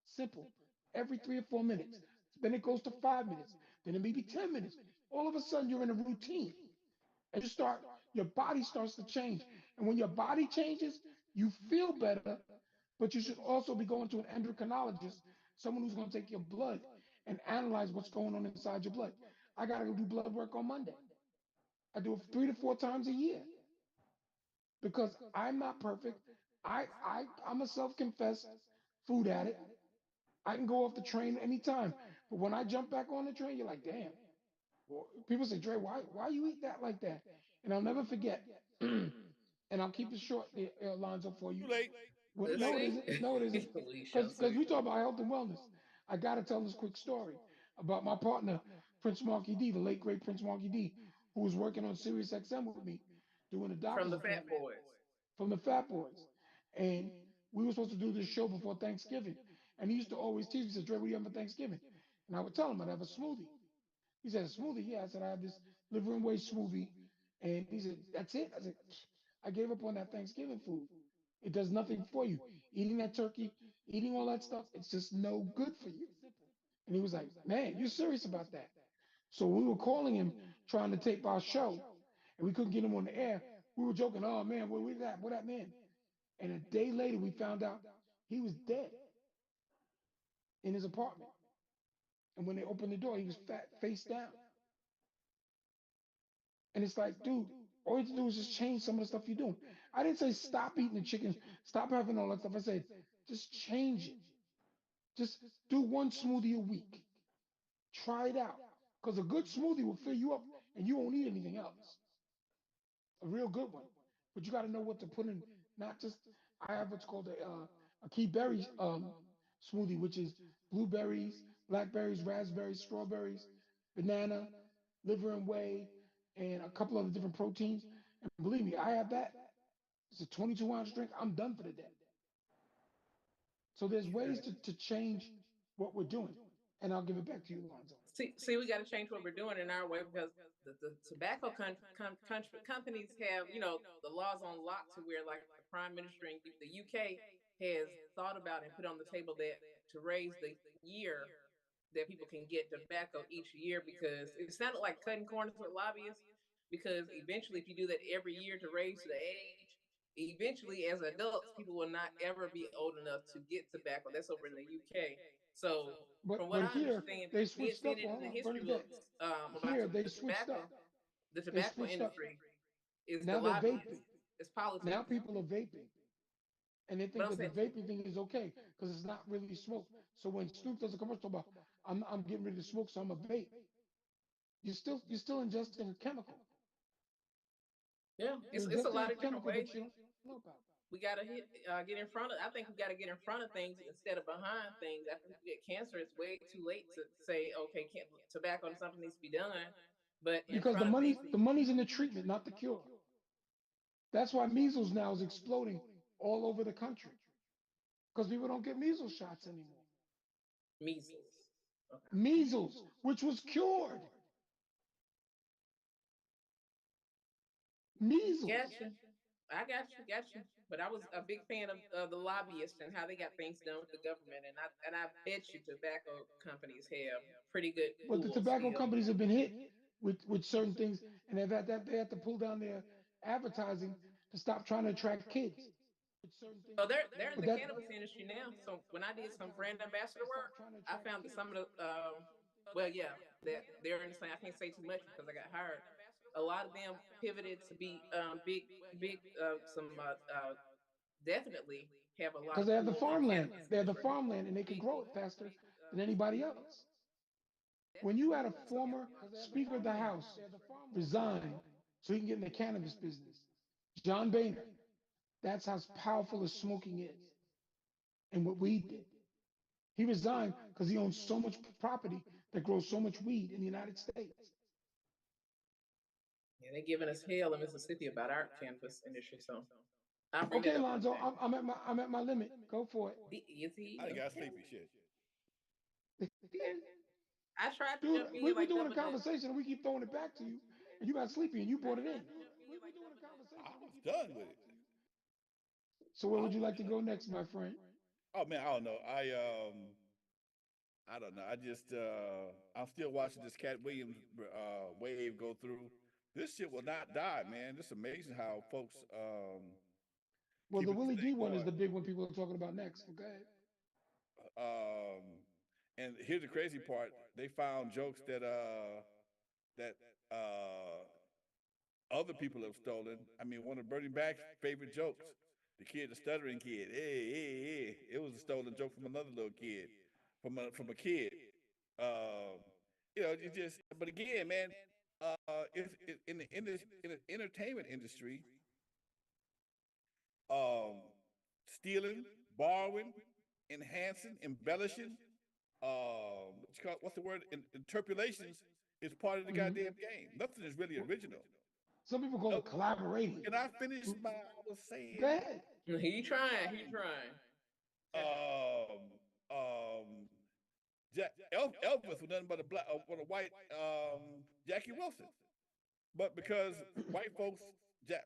simple every 3 or 4 minutes. Then it goes to 5 minutes. Then it may be 10 minutes. All of a sudden, you're in a routine. And your body starts to change. And when your body changes, you feel better, but you should also be going to an endocrinologist, someone who's going to take your blood and analyze what's going on inside your blood. I got to go do blood work on Monday. I do it 3 to 4 times a year because I'm not perfect. I'm a self-confessed food addict. I can go off the train anytime, but when I jump back on the train, you're like, damn. Well, people say, Dre, why you eat that like that? And I'll never forget. And I'll keep it short, Alonzo, for Too you. late. Too Let's No, late. it see. isn't. No, it isn't. We shall Because see. we talk about health and wellness. I got to tell this quick story about my partner, Prince Marky D, the late great Prince Marky D, who was working on Sirius XM with me, doing a From doctor's the Fat appointment Boys. from the Fat Boys. And we were supposed to do this show before Thanksgiving. And he used to always tease me, he said, Dre, what do you have for Thanksgiving? And I would tell him I'd have a smoothie. He said, a smoothie? Yeah. I said, I have this liver and whey smoothie. And he said, that's it? I said, I gave up on that Thanksgiving food. It does nothing for you. Eating that turkey, eating all that stuff, it's just no good for you. And he was like, man, you're serious about that. So we were calling him trying to tape our show and we couldn't get him on the air. We were joking, oh man, where that? Where that man? And a day later, we found out he was dead in his apartment. And when they opened the door, he was face down. And it's like, dude, all you have to do is just change some of the stuff you're doing. I didn't say stop eating the chicken, stop having all that stuff. I said, just change it. Just do one smoothie a week. Try it out. Because a good smoothie will fill you up and you won't need anything else. A real good one. But you got to know what to put in. Not just, I have what's called a key berry smoothie, which is blueberries, blackberries, raspberries, strawberries, banana, liver and whey, and a couple other different proteins. And believe me, I have that. It's a 22-ounce drink. I'm done for the day. So there's ways to change what we're doing. And I'll give it back to you, Lonzo. See, we got to change what we're doing in our way because the tobacco companies have, the laws on lock to where, like, the prime minister in the UK has thought about and put on the table that to raise the year that people can get tobacco each year because it sounded like cutting corners with lobbyists. Because eventually, if you do that every year to raise the age, eventually, as adults, people will not ever be old enough to get tobacco. That's over in the UK. So, from what But I here understand, they being switched seeing up. it in Hold the on, history Bernadette. books about Here they switched up. the They tobacco switched up. industry is the Now they're lobbyists, vaping. it's Now politics. people are vaping. And they But think I'm that the saying, vaping thing is okay because it's not really smoke. So when Snoop does a commercial about I'm getting ready to smoke, so I'm a vape, you're still ingesting a chemical. yeah, You're it's a ingesting lot a of different chemical ways. that you don't know about. We got to get in front of. I think we got to get in front of things instead of behind things. After we get cancer, it's way too late to say, okay, can't, tobacco and something needs to be done. But in Because front of things, the money's in the treatment, not the cure. That's why measles now is exploding all over the country because people don't get measles shots anymore. measles. Okay, Measles, which was cured. Measles. gotcha. I got you. But I was a big fan of the lobbyists and how they got things done with the government, and I bet you tobacco companies have pretty good But the tools tobacco still. companies have been hit with certain things, and they had to pull down their advertising to stop trying to attract kids. So they're in But the that cannabis industry now. So when I did some brand ambassador work, I found that some of the well, yeah, that they're in the same. I can't say too much because I got hired. A lot of them pivoted to be big some definitely have a lot because of pull in cannabis they have the industry. farmland, and they can grow it faster than anybody else. When you had a So yeah. former Speaker of the House resign so he can get in the cannabis business, John Boehner, that's how powerful the smoking is, and what weed did. He resigned because he owns so much property that grows so much weed in the United States. Yeah, they're giving us hell in Mississippi about our cannabis industry. So I'll bring that Okay, up one Lonzo, day. I'm at my limit. Go for it. Is I he? done got Okay. sleepy. Shit. I tried to Dude, jump in we're like doing a double dutch. conversation and we keep throwing it back to you, and you got sleepy and you I brought it tried in. to jump in like double dutch. I was done with it. So where I would you was like to done. go next, my friend? Oh man, I don't know. I don't know. I just I'm still watching this Cat Williams wave go through. This shit will not die, man. It's amazing how folks Well, the keeping this Willie thing D one is going. the big one people are talking about next. Okay. Um, and here's the crazy part: they found jokes that that uh other people have stolen. I mean, one of Bernie Mac's favorite jokes, the kid, the stuttering kid, hey, hey, hey, it was a stolen joke from another little kid, from a kid. Um, it just. But again, man, in the entertainment industry, um, stealing, borrowing, enhancing, embellishing, what's the word? Interpolations is part of the Hmm. goddamn game. Nothing is really original. Some people call No, it collaborating. can I finish my? I was Go saying, ahead. He trying. He trying. um, um, Elvis was nothing but but a white Jackie Wilson. But because white folks,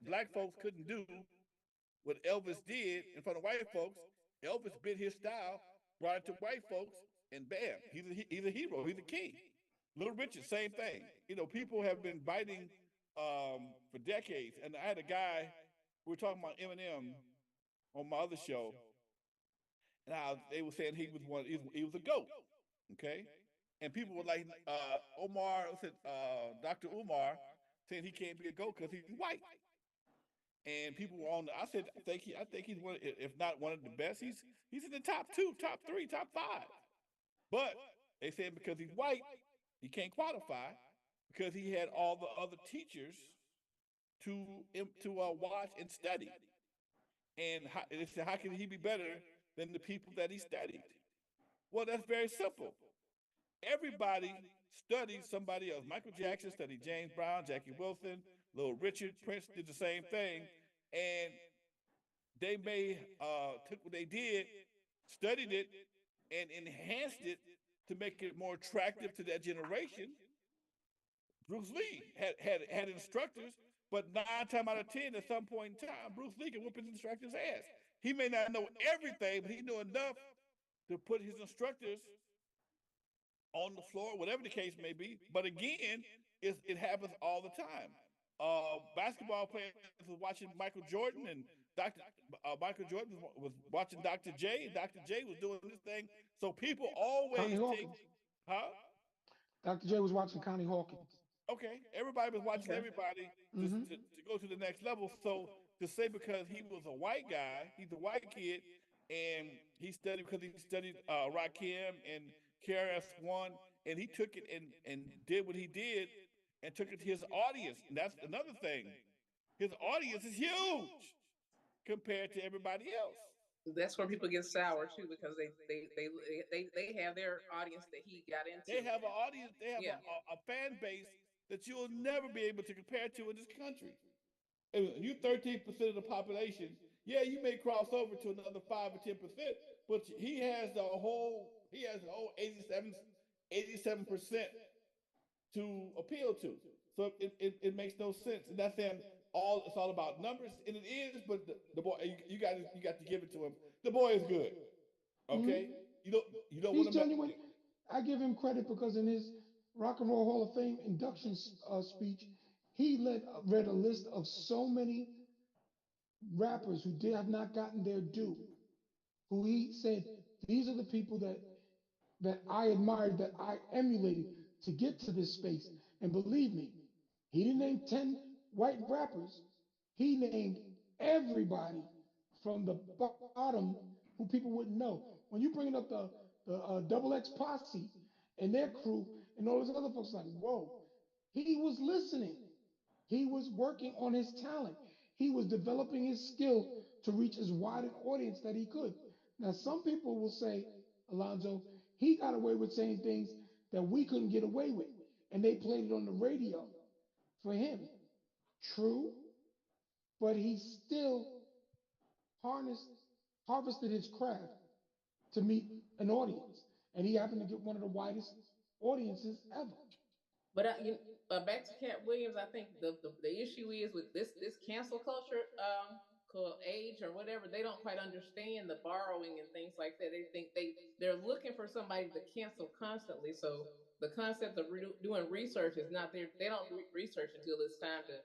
black folks couldn't do what Elvis did in front of white folks, Elvis bit his style, brought it to white folks, and bam, he's a hero. He's a king. Little Richard, same thing. People have been biting for decades. And I had a guy, we were talking about Eminem on my other show, and they were saying he was a goat. Okay. And people were like, Omar, said, Dr. Umar, saying he can't be a GOAT because he's white. And people were I said, I think he's one, if not one of the best. He's in the top two, top three, top five. But they said because he's white, he can't qualify because he had all the other teachers to watch and study. And they said, how can he be better than the people that he studied? Well, that's very simple. Everybody studied somebody else. Michael Jackson studied James Brown, Jackie Wilson, Little Richard, Prince did the same thing, and they took what they did, studied it, and enhanced it to make it more attractive to that generation. Bruce Lee had instructors, but 9 times out of 10, at some point in time, Bruce Lee can whoop his instructor's ass. He may not know everything, but he knew enough to put his instructors on the floor, whatever the case may be. But again, it happens all the time. Basketball players was watching Michael Jordan, and Dr. Michael Jordan was watching Dr. J, and Dr. J was doing this thing. So people Connie always think, Hawkins. huh? Dr. J was watching Connie Hawkins. Okay, everybody was watching Okay. everybody Hmm. to go to the next level. So to say because he was a white guy, he's a white kid, and he studied because he studied Rakim and KRS-One, and he took it and did what he did and took it to his audience. And that's another thing. His audience is huge compared to everybody else. That's where people get sour too because they have their audience that he got They into. have an audience, they have Yeah. a fan base that you'll never be able to compare to in this country. And you 13% of the population, yeah, you may cross over to another 5 or 10%, but he has the whole 87% to appeal to. So it makes no sense. And that's saying it's all about numbers, and it is, but the boy, you got to give it to him. The boy is good. Hmm. Okay? You don't want He's to mess genuine. I give him credit because in his Rock and Roll Hall of Fame induction speech, he read a list of so many rappers who did have not gotten their due, who he said, these are the people that I admired, that I emulated to get to this space. And believe me, he didn't name 10 white rappers. He named everybody from the bottom who people wouldn't know. When you bringing up the Double X Posse and their crew and all those other folks, like, whoa, he was listening. He was working on his talent. He was developing his skill to reach as wide an audience that he could. Now, some people will say, Alonzo, he got away with saying things that we couldn't get away with, and they played it on the radio for him. True, but he still harnessed, harvested his craft to meet an audience, and he happened to get one of the widest audiences ever. But back to Cat Williams, I think the issue is with this cancel culture, called age or whatever. They don't quite understand the borrowing and things like that. They think they're looking for somebody to cancel constantly. So the concept of doing research is not there. They don't research until it's time to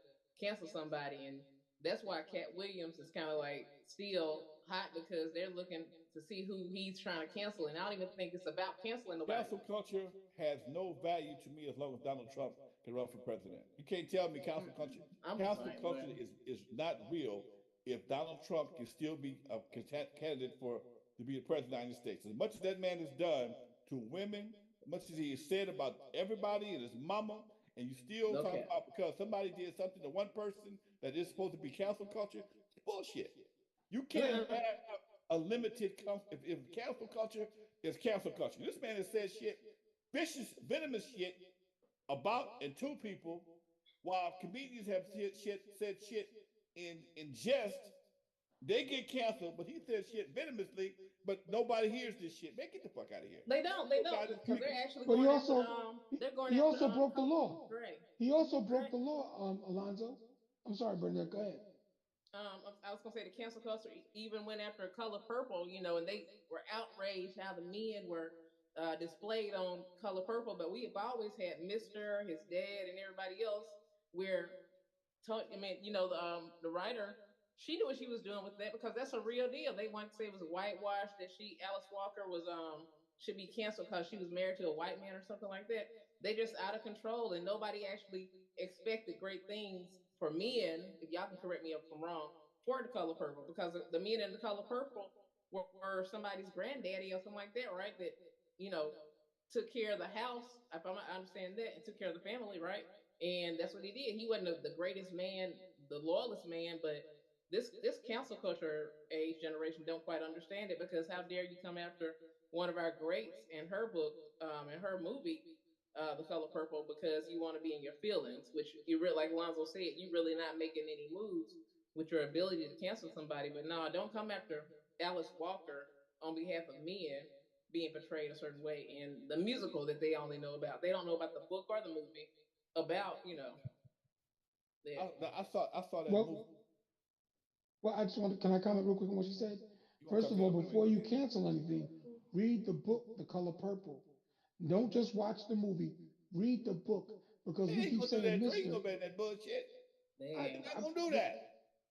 cancel somebody, and that's why Cat Williams is kind of like still hot because they're looking to see who he's trying to cancel, and I don't even think it's about canceling nobody. Council culture has no value to me as long as Donald Trump can run for president. You can't tell me I'm council fine with culture it. is not real if Donald Trump can still be a candidate for to be the president of the United States. As much as that man has done to women, as much as he has said about everybody and his mama, and you still talk Okay. about because somebody did something to one person that is supposed to be council culture, it's bullshit. You can't Mm-mm. have a limited if cancel culture is cancel culture. This man has said shit, vicious, venomous shit about and to people, while comedians have said shit in jest. They get canceled, but he said shit venomously, but nobody hears this shit. Man, get the fuck out of here. They don't. They Those don't guys are because they're freaking. actually But he going after also they're going he after also broke the law. Dre. He also Dre. broke the law, Alonzo. I'm sorry, Bernadette. Go ahead. I was gonna say the cancel culture even went after Color Purple, and they were outraged how the men were displayed on Color Purple, but we have always had Mister, his dad, and everybody else where I mean, the writer, she knew what she was doing with that because that's a real deal. They wanted to say it was a whitewash that Alice Walker was should be canceled because she was married to a white man or something like that. They just out of control and nobody actually expected great things for men. If y'all can correct me if I'm wrong, for the Color Purple because the men in the Color Purple were somebody's granddaddy or something like that, right? That you know took care of the house, if I understand that, and took care of the family, right? And that's what he did. He wasn't the greatest man, the loyalist man, but this cancel culture age generation don't quite understand it because how dare you come after one of our greats in her book, in her movie, The Color Purple, because you want to be in your feelings, which you really, like Lonzo said, you really not making any moves with your ability to cancel somebody. But no, don't come after Alice Walker on behalf of men being portrayed a certain way in the musical that they only know about. They don't know about the book or the movie about that. I saw that Well, movie. I just want to, can I comment real quick on what she said? You gonna First come? of Yeah, all, wait, wait, before go you ahead. cancel anything, read the book, The Color Purple. Don't just watch the movie. Read the book because He we ain't keep gonna do saying that. Dre ain't Mister. gonna bet that bullshit. I, He's Man, not I, gonna do but that.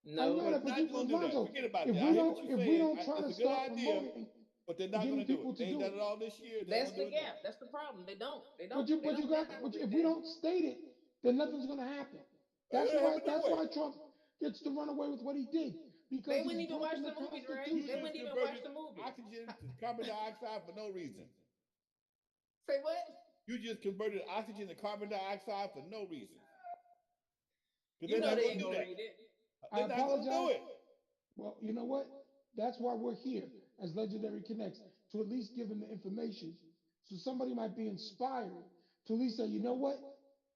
I no. know They're that, but not gonna do that. Lonzo, Forget about that. I hear what you're if we saying. don't try It's to a good start idea, promoting but they're and not getting gonna do it. people to They ain't do done it, it all this year. They ain't That's gonna the do it now. gap. That's the problem. They don't. They don't. but you They but you don't know got how to but read if we that. don't state it, then nothing's gonna happen. Ain't gonna happen no That's way. why Trump gets to run away with what he did They because wouldn't he's even watch broken the the movie, right? You They Constitution. just wouldn't even watch converted the movie. oxygen to carbon dioxide for no reason. Say what? You just converted oxygen to carbon dioxide for no reason. Because You they're know not they gonna ain't do gonna that. read it. I They're not gonna do apologize. it. Well, you know what? That's why we're here as Legendary Connects to at least give them the information. So somebody might be inspired to at least say, you know what?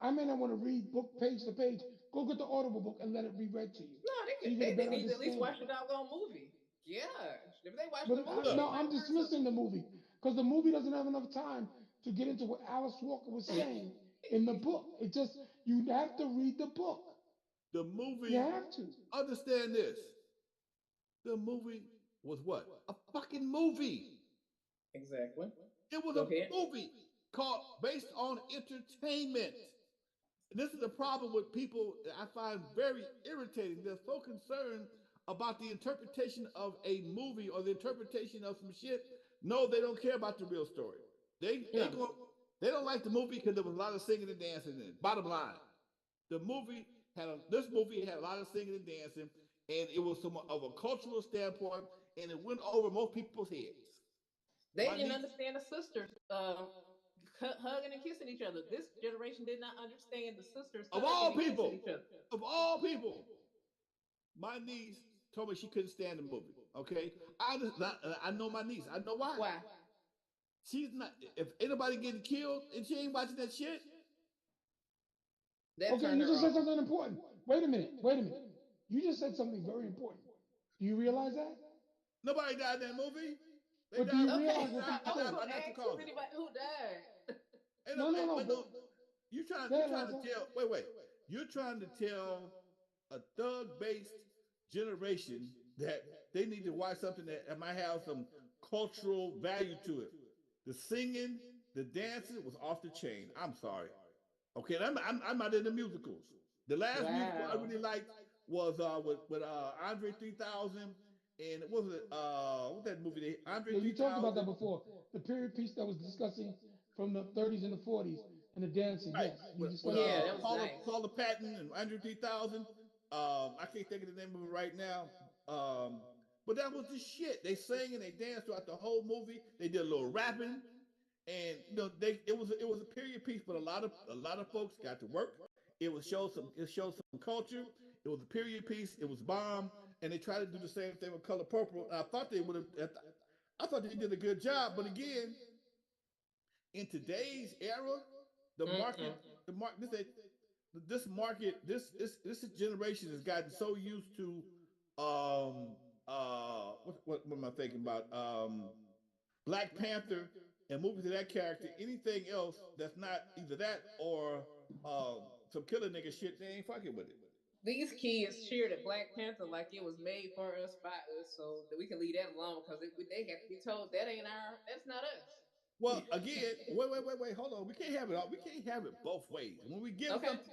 I may not want to read book page to page. Go get the Audible book and let it be read to you, No, so you get a they better need to at least understanding. watch the doggone movie. Gosh, if they watch But the movie, Look, they no, might I'm learn something. dismissing the movie because the movie doesn't have enough time to get into what Alice Walker was saying in the book. It just you have to read the book. the You movie, have to. understand this. The movie was what? A fucking movie. Exactly. It was Go a ahead. movie called based on entertainment. This is the problem with people that I find very irritating. They're so concerned about the interpretation of a movie or the interpretation of some shit. No, they don't care about the real story. They No, go they don't like the movie because there was a lot of singing and dancing in it. Bottom line, this movie had a lot of singing and dancing, and it was some of a cultural standpoint, and it went over most people's heads. they My didn't niece, understand the sisters hugging and kissing each other. This generation did not understand the sisters of hugging all and kissing people, each other. of all people, my niece told me she couldn't stand the movie. Okay, I know my niece. I know why. Why? She's not. If anybody getting killed and she ain't watching that shit, That Okay, turned you her just said off. something important. Wait a minute. Wait a minute. You just said something very important. Do you realize that? nobody died in that movie. They But do died. you Okay, realize what I, people I was They died say? by gonna natural ask was causes. anybody who died. Ain't No, no, nobody. no. But no, Go you ahead, trying to Lonzo. tell. Wait, wait. You're trying to tell a thug-based generation that they need to watch something that might have some cultural value to it. The singing, the dancing was off the chain. I'm sorry. Okay, I'm not into musicals. The last musical I Wow. really liked was with Andre 3000 and what was it what that movie they Andre Yeah, you talked about that 3000 before. The period piece that was discussing from the 30s and the 40s and the dancing. right Yes, you discussed that Yeah, before. that was nice. Paula Patton and Andre 3000. I can't think of the name of it right now. But that was the shit. They sang and they danced throughout the whole movie. They did a little rapping, and they it was a period piece, but a lot of folks got to work. It showed some culture. It was a period piece. It was bomb, and they tried to do the same thing with Color Purple. I thought they would have. I thought they did a good job, but again, in today's era, the market, Mm-mm. the market, this market, this generation has gotten so used to, what am I thinking about? Black Panther and movies of that character. Anything else that's not either that or some killer nigga shit, they ain't fucking with it. These kids cheered at Black Panther like it was made for us by us, so that we can leave that alone because they have to be told that ain't that's not us. Well, again, wait, hold on. We can't have it all. We can't have it both ways. When we give Okay. something,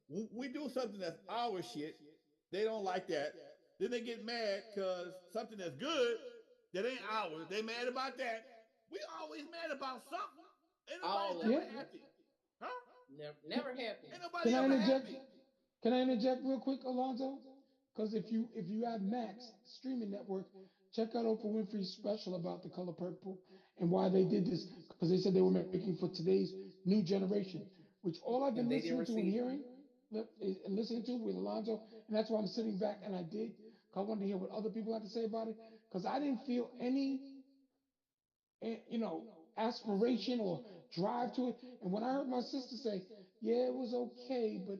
when we do something that's our shit, they don't like that. Then they get mad because something that's good that ain't ours. They mad about that. We always mad about something. Ain't nobody's All of never Yeah. it. happy, huh? Never happy. Ain't Can nobody I ever interject? happy. Can I interject real quick, Alonzo? Because if you have Max streaming network, check out Oprah Winfrey's special about the color purple and why they did this. Because they said they were making for today's new generation, which all I've And been they didn't listening to and receive it. hearing and listening to with Alonzo, and that's why I'm sitting back and I did. 'Cause I wanted to hear what other people had to say about it. Because I didn't feel any, you know, aspiration or drive to it. And when I heard my sister say, "Yeah, it was okay, but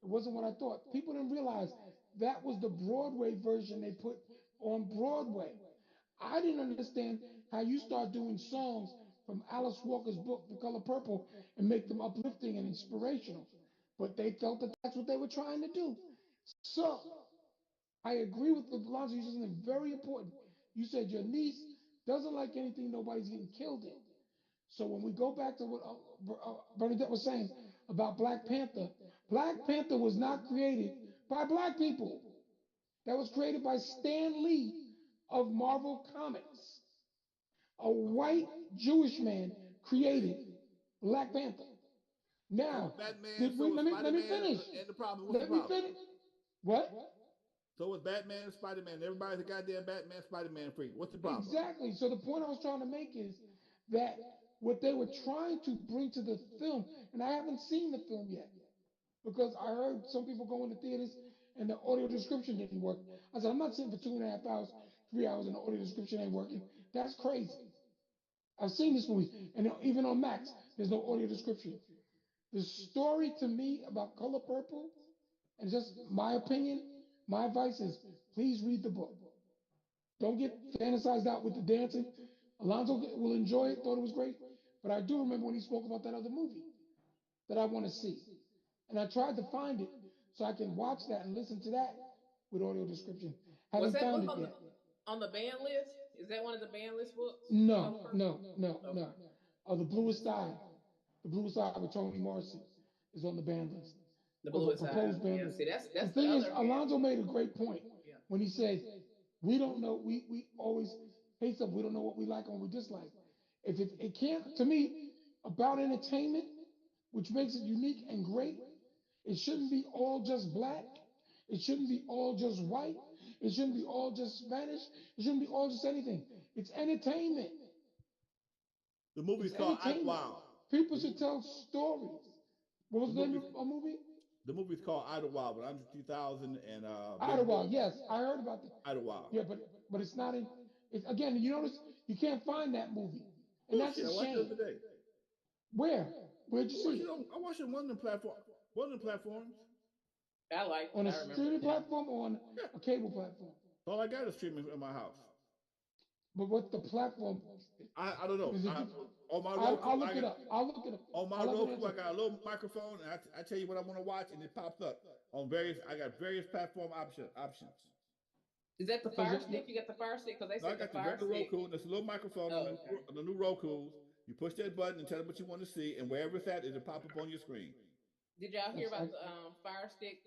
it wasn't what I thought," people didn't realize that was the Broadway version they put on Broadway. I didn't understand how you start doing songs from Alice Walker's book, The Color Purple, and make them uplifting and inspirational. But they felt that that's what they were trying to do. So I agree with Alonzo. You said something very important. You said your niece doesn't like anything nobody's getting killed in. So when we go back to what Bernadette was saying about Black Panther was not created by black people. That was created by Stan Lee of Marvel Comics. A white Jewish man created Black Panther. So Now, was Batman, did so we? was Let Spider me Man, finish. and the problem. What's the Let me problem? finish. What? So was Batman and Spider Man. Everybody's a goddamn Batman, Spider Man freak. What's the problem? Exactly. So the point I was trying to make is that what they were trying to bring to the film, and I haven't seen the film yet because I heard some people go into theaters and the audio description didn't work. I said, I'm not sitting for 2.5 hours, 3 hours, and the audio description ain't working. That's crazy. I've seen this movie, and even on Max, there's no audio description. The story to me about Color Purple, and just my opinion, my advice is please read the book. Don't get fantasized out with the dancing. Alonzo will enjoy it, thought it was great, but I do remember when he spoke about that other movie that I want to see. And I tried to find it so I can watch that and listen to that with audio description. Was Haven't that found book it yet. on the ban list? Is that one of the ban list books? No, Color Purple? no, no, Okay. no. The Bluest Eye, the Bluest Eye with Toni Morrison is on the ban list, The or the bluest eye. proposed ban Yeah. list. See, The that's the thing is, other half. Alonzo made a great point Yeah. when he said, "We don't know. We always hate stuff. We don't know what we like and what we dislike. If it can't, to me, about entertainment, which makes it unique and great, it shouldn't be all just black. It shouldn't be all just white. It shouldn't be all just Spanish. It shouldn't be all just anything. It's entertainment. The movie's It's called entertainment. Wow. People The should movie, tell stories. What the was the name movie's of a movie? the movie's called Idlewild with Andre 3000 and Big Ottawa. Boy. Yes, I heard about that. Idlewild. Yeah, but it's not in. It's again. You notice you can't find that movie, and that's Bullshit. a I watched it shame. the other day. Where? Where'd you see it? I watched it on one of the one of the platforms. I liked it. On a I remember streaming it now. platform or on Yeah. a cable platform? All I got is streaming in my house. But what's the platform? I don't know. Because if you, On my Roku, I'll look I it got up. I'll look it up. on my I'll have an Roku, answer. I got a little microphone, and I tell you what I want to watch, and it pops up on various. I got various platform options. Is that the Because Fire Stick? You got the Fire Stick? Because they So I said the got the Fire regular Stick. Roku, and there's a little microphone Oh, okay. on the new Roku's. You push that button and tell it what you want to see, and wherever it's at, it'll pop up on your screen. Did y'all hear That's about the Fire Stick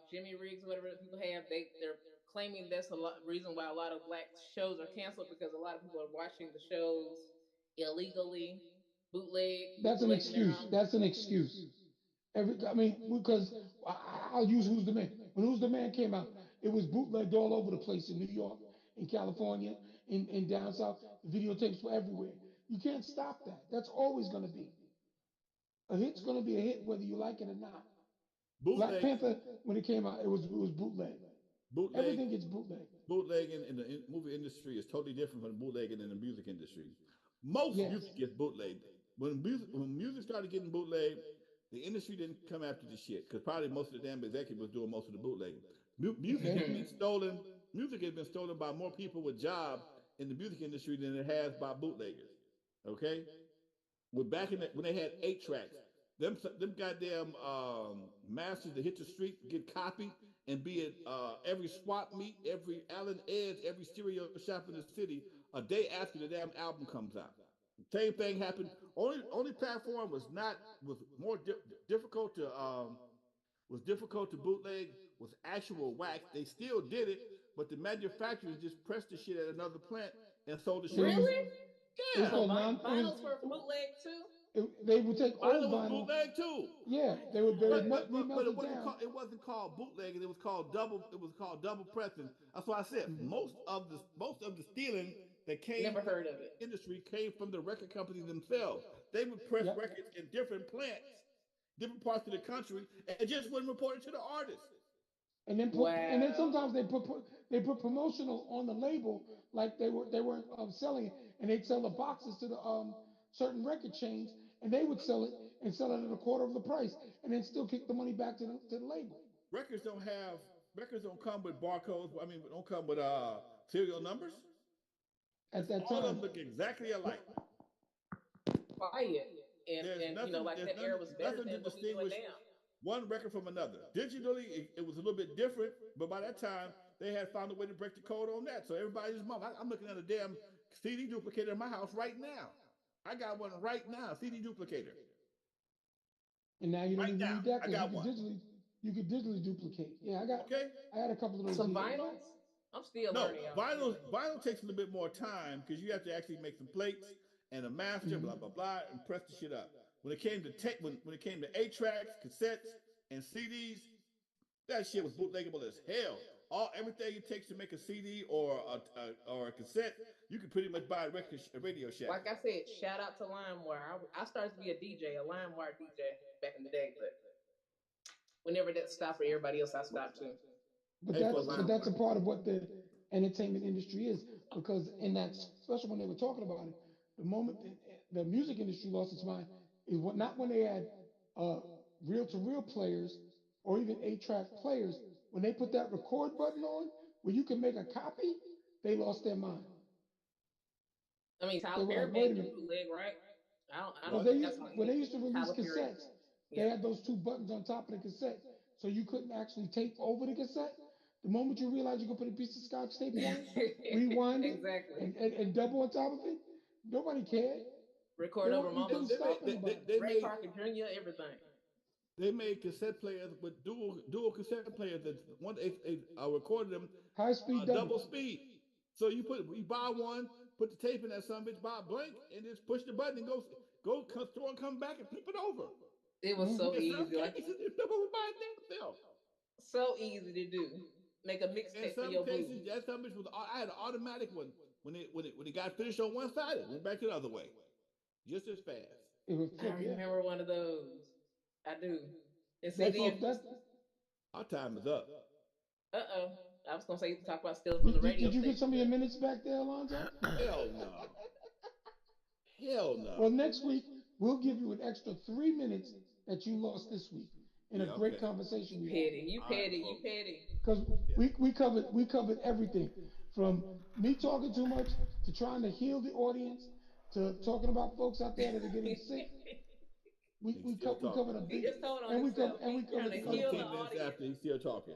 Jimmy Rigs, whatever that people have? They're claiming that's a lot reason why a lot of black shows are canceled because a lot of people are watching the shows illegally, an bootlegging their excuse. own. That's an excuse. I mean, because I'll use Who's the Man. When Who's the Man came out, it was bootlegged all over the place in New York, in California, in down south. The videotapes were everywhere. You can't stop that. That's always going to be a hit's going to be a hit, whether you like it or not. Black Bootleg, Panther, when it came out, it was bootleg. bootleg, Everything gets bootleg. bootlegging in the movie industry is totally different from bootlegging in the music industry. Most music Yes. gets bootlegged. When music started getting bootlegged, the industry didn't come after the shit because probably most of the damn executive was doing most of the bootlegging. Music has Okay. been stolen. Music has been stolen by more people with jobs in the music industry than it has by bootleggers. Okay, with back in the, when they had 8 tracks, them goddamn masters that hit the street get copied and be at every swap meet, every Allen Edge, every stereo shop in the city a day after the damn album comes out. Same thing happened. Only platform was more difficult to bootleg was actual wax. They still did it, but the manufacturers just pressed the shit at another plant and sold the It shit on. was Really? it was Yeah, So called non. vinyls were bootleg too? They would take old vinyl was vinyl. bootleg too. Yeah, My they would God. remelt It it wasn't down. called bootlegging. It was called double pressing. That's why I said Mhm. most of the stealing that came Never from heard of it. the industry came from the record companies themselves. They would press Yep. records in different plants, different parts of the country, and just wouldn't report it to the artist. And then sometimes Wow. they put promotional on the label like they weren't selling it, and they'd sell the boxes to the certain record chains, and they would sell it at a quarter of the price, and then still kick the money back to the label Records don't have records don't come with barcodes. I mean, don't come with serial numbers. at It's that all of them time. look exactly alike. Quiet. And like that era was There's better nothing to than what we doing distinguish now. one record from another. Digitally, it was a little bit different, but by that time they had found a way to break the code on that. So everybody's mom. I'm looking at a damn CD duplicator in my house right now. I got one right now, CD duplicator. And now you don't Right even now, need that I because you got could one. digitally duplicate. Yeah, Okay. I had a couple of those Some years. vinyls? I'm still No, learning, y'all. vinyl takes a little bit more time because you have to actually make some plates and a master, Hmm. blah blah blah, and press the shit up. When it came to when it came to 8 tracks, cassettes, and CDs, that shit was bootlegable as hell. All everything it takes to make a CD or a cassette, you can pretty much buy a Radio Shack. Like I said, shout out to LimeWire. I started to be a DJ, a LimeWire DJ back in the day, but whenever that stopped for everybody else, I stopped too. But Hey, With that's folks, but listen. that's a LimeWire. part of what the entertainment industry is, because in that, especially when they were talking about it, the moment the music industry lost its mind is not when they had uh reel to reel players or even 8-track players. When they put that record button on where you can make a copy, they lost their mind. I mean, They Tyler were Perry like, wait made a the minute. bootleg, right? I Well, don't What? think that's how when he they used to release Tyler Perry. cassettes, they Yeah. had those two buttons on top of the cassette, so you couldn't actually tape over the cassette. The moment you realize you could put a piece of scotch tape on it, rewind it, Exactly. and double on top of it, nobody cared. Record over You couldn't Mama's stop anybody. They Ray made Parker Jr., everything. cassette players with dual cassette players that one recorded them High speed double double. speed. So you buy one, put the tape in that son bitch, buy a blank, and just push the button and throw and come back and flip it over. It was Hmm. so In some easy, like cases, it's double by damn self. so easy to do. Make a In mixtape for some your cases, boo. that some bitch was I had an automatic one when it got finished on one side, it went back to the other way just as fast. It would I flip, yeah. remember one of those. I do. And see Hey, folks, then, that Our time is up. oh, I was gonna say talk about stealing from the did radio you get some station, of your but minutes back there, Alonzo? Hell no. Hell Well, no. next week we'll give you an extra 3 minutes that you lost this week in a Yeah, great okay. conversation you we had. petty, you All right, petty, you folks. petty. Because Yeah. we covered everything from me talking too much to trying to heal the audience to talking about folks out there that are getting sick. He's still We covered talking. a He big, just told on and himself. we He trying covered to the other heal the 17 part. minutes audience. after, he's still talking.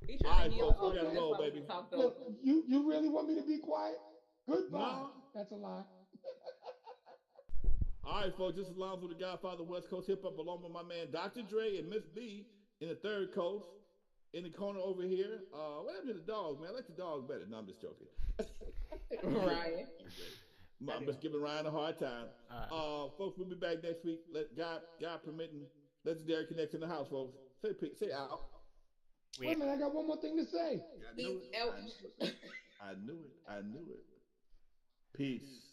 He All trying to right, heal the folks, we Oh, got to audience. okay. That's roll, why we baby. talked Look, over him. you really want me to be quiet? Goodbye. No. That's a lie. All right, folks, this is Lonzo, the Godfather of West Coast Hip Hop, along with my man Dr. Dre and Miss B in the third coast. In the corner over here. What happened to the dog, man? I like the dog better. No, I'm just joking. Ryan. I'm just giving Ryan a hard time. Folks, we'll be back next week. Let God permitting. Legendary Connect in the house, folks. Say out. Wait a minute, I got one more thing to say. I knew it. I knew it. I knew it. I knew it. Peace.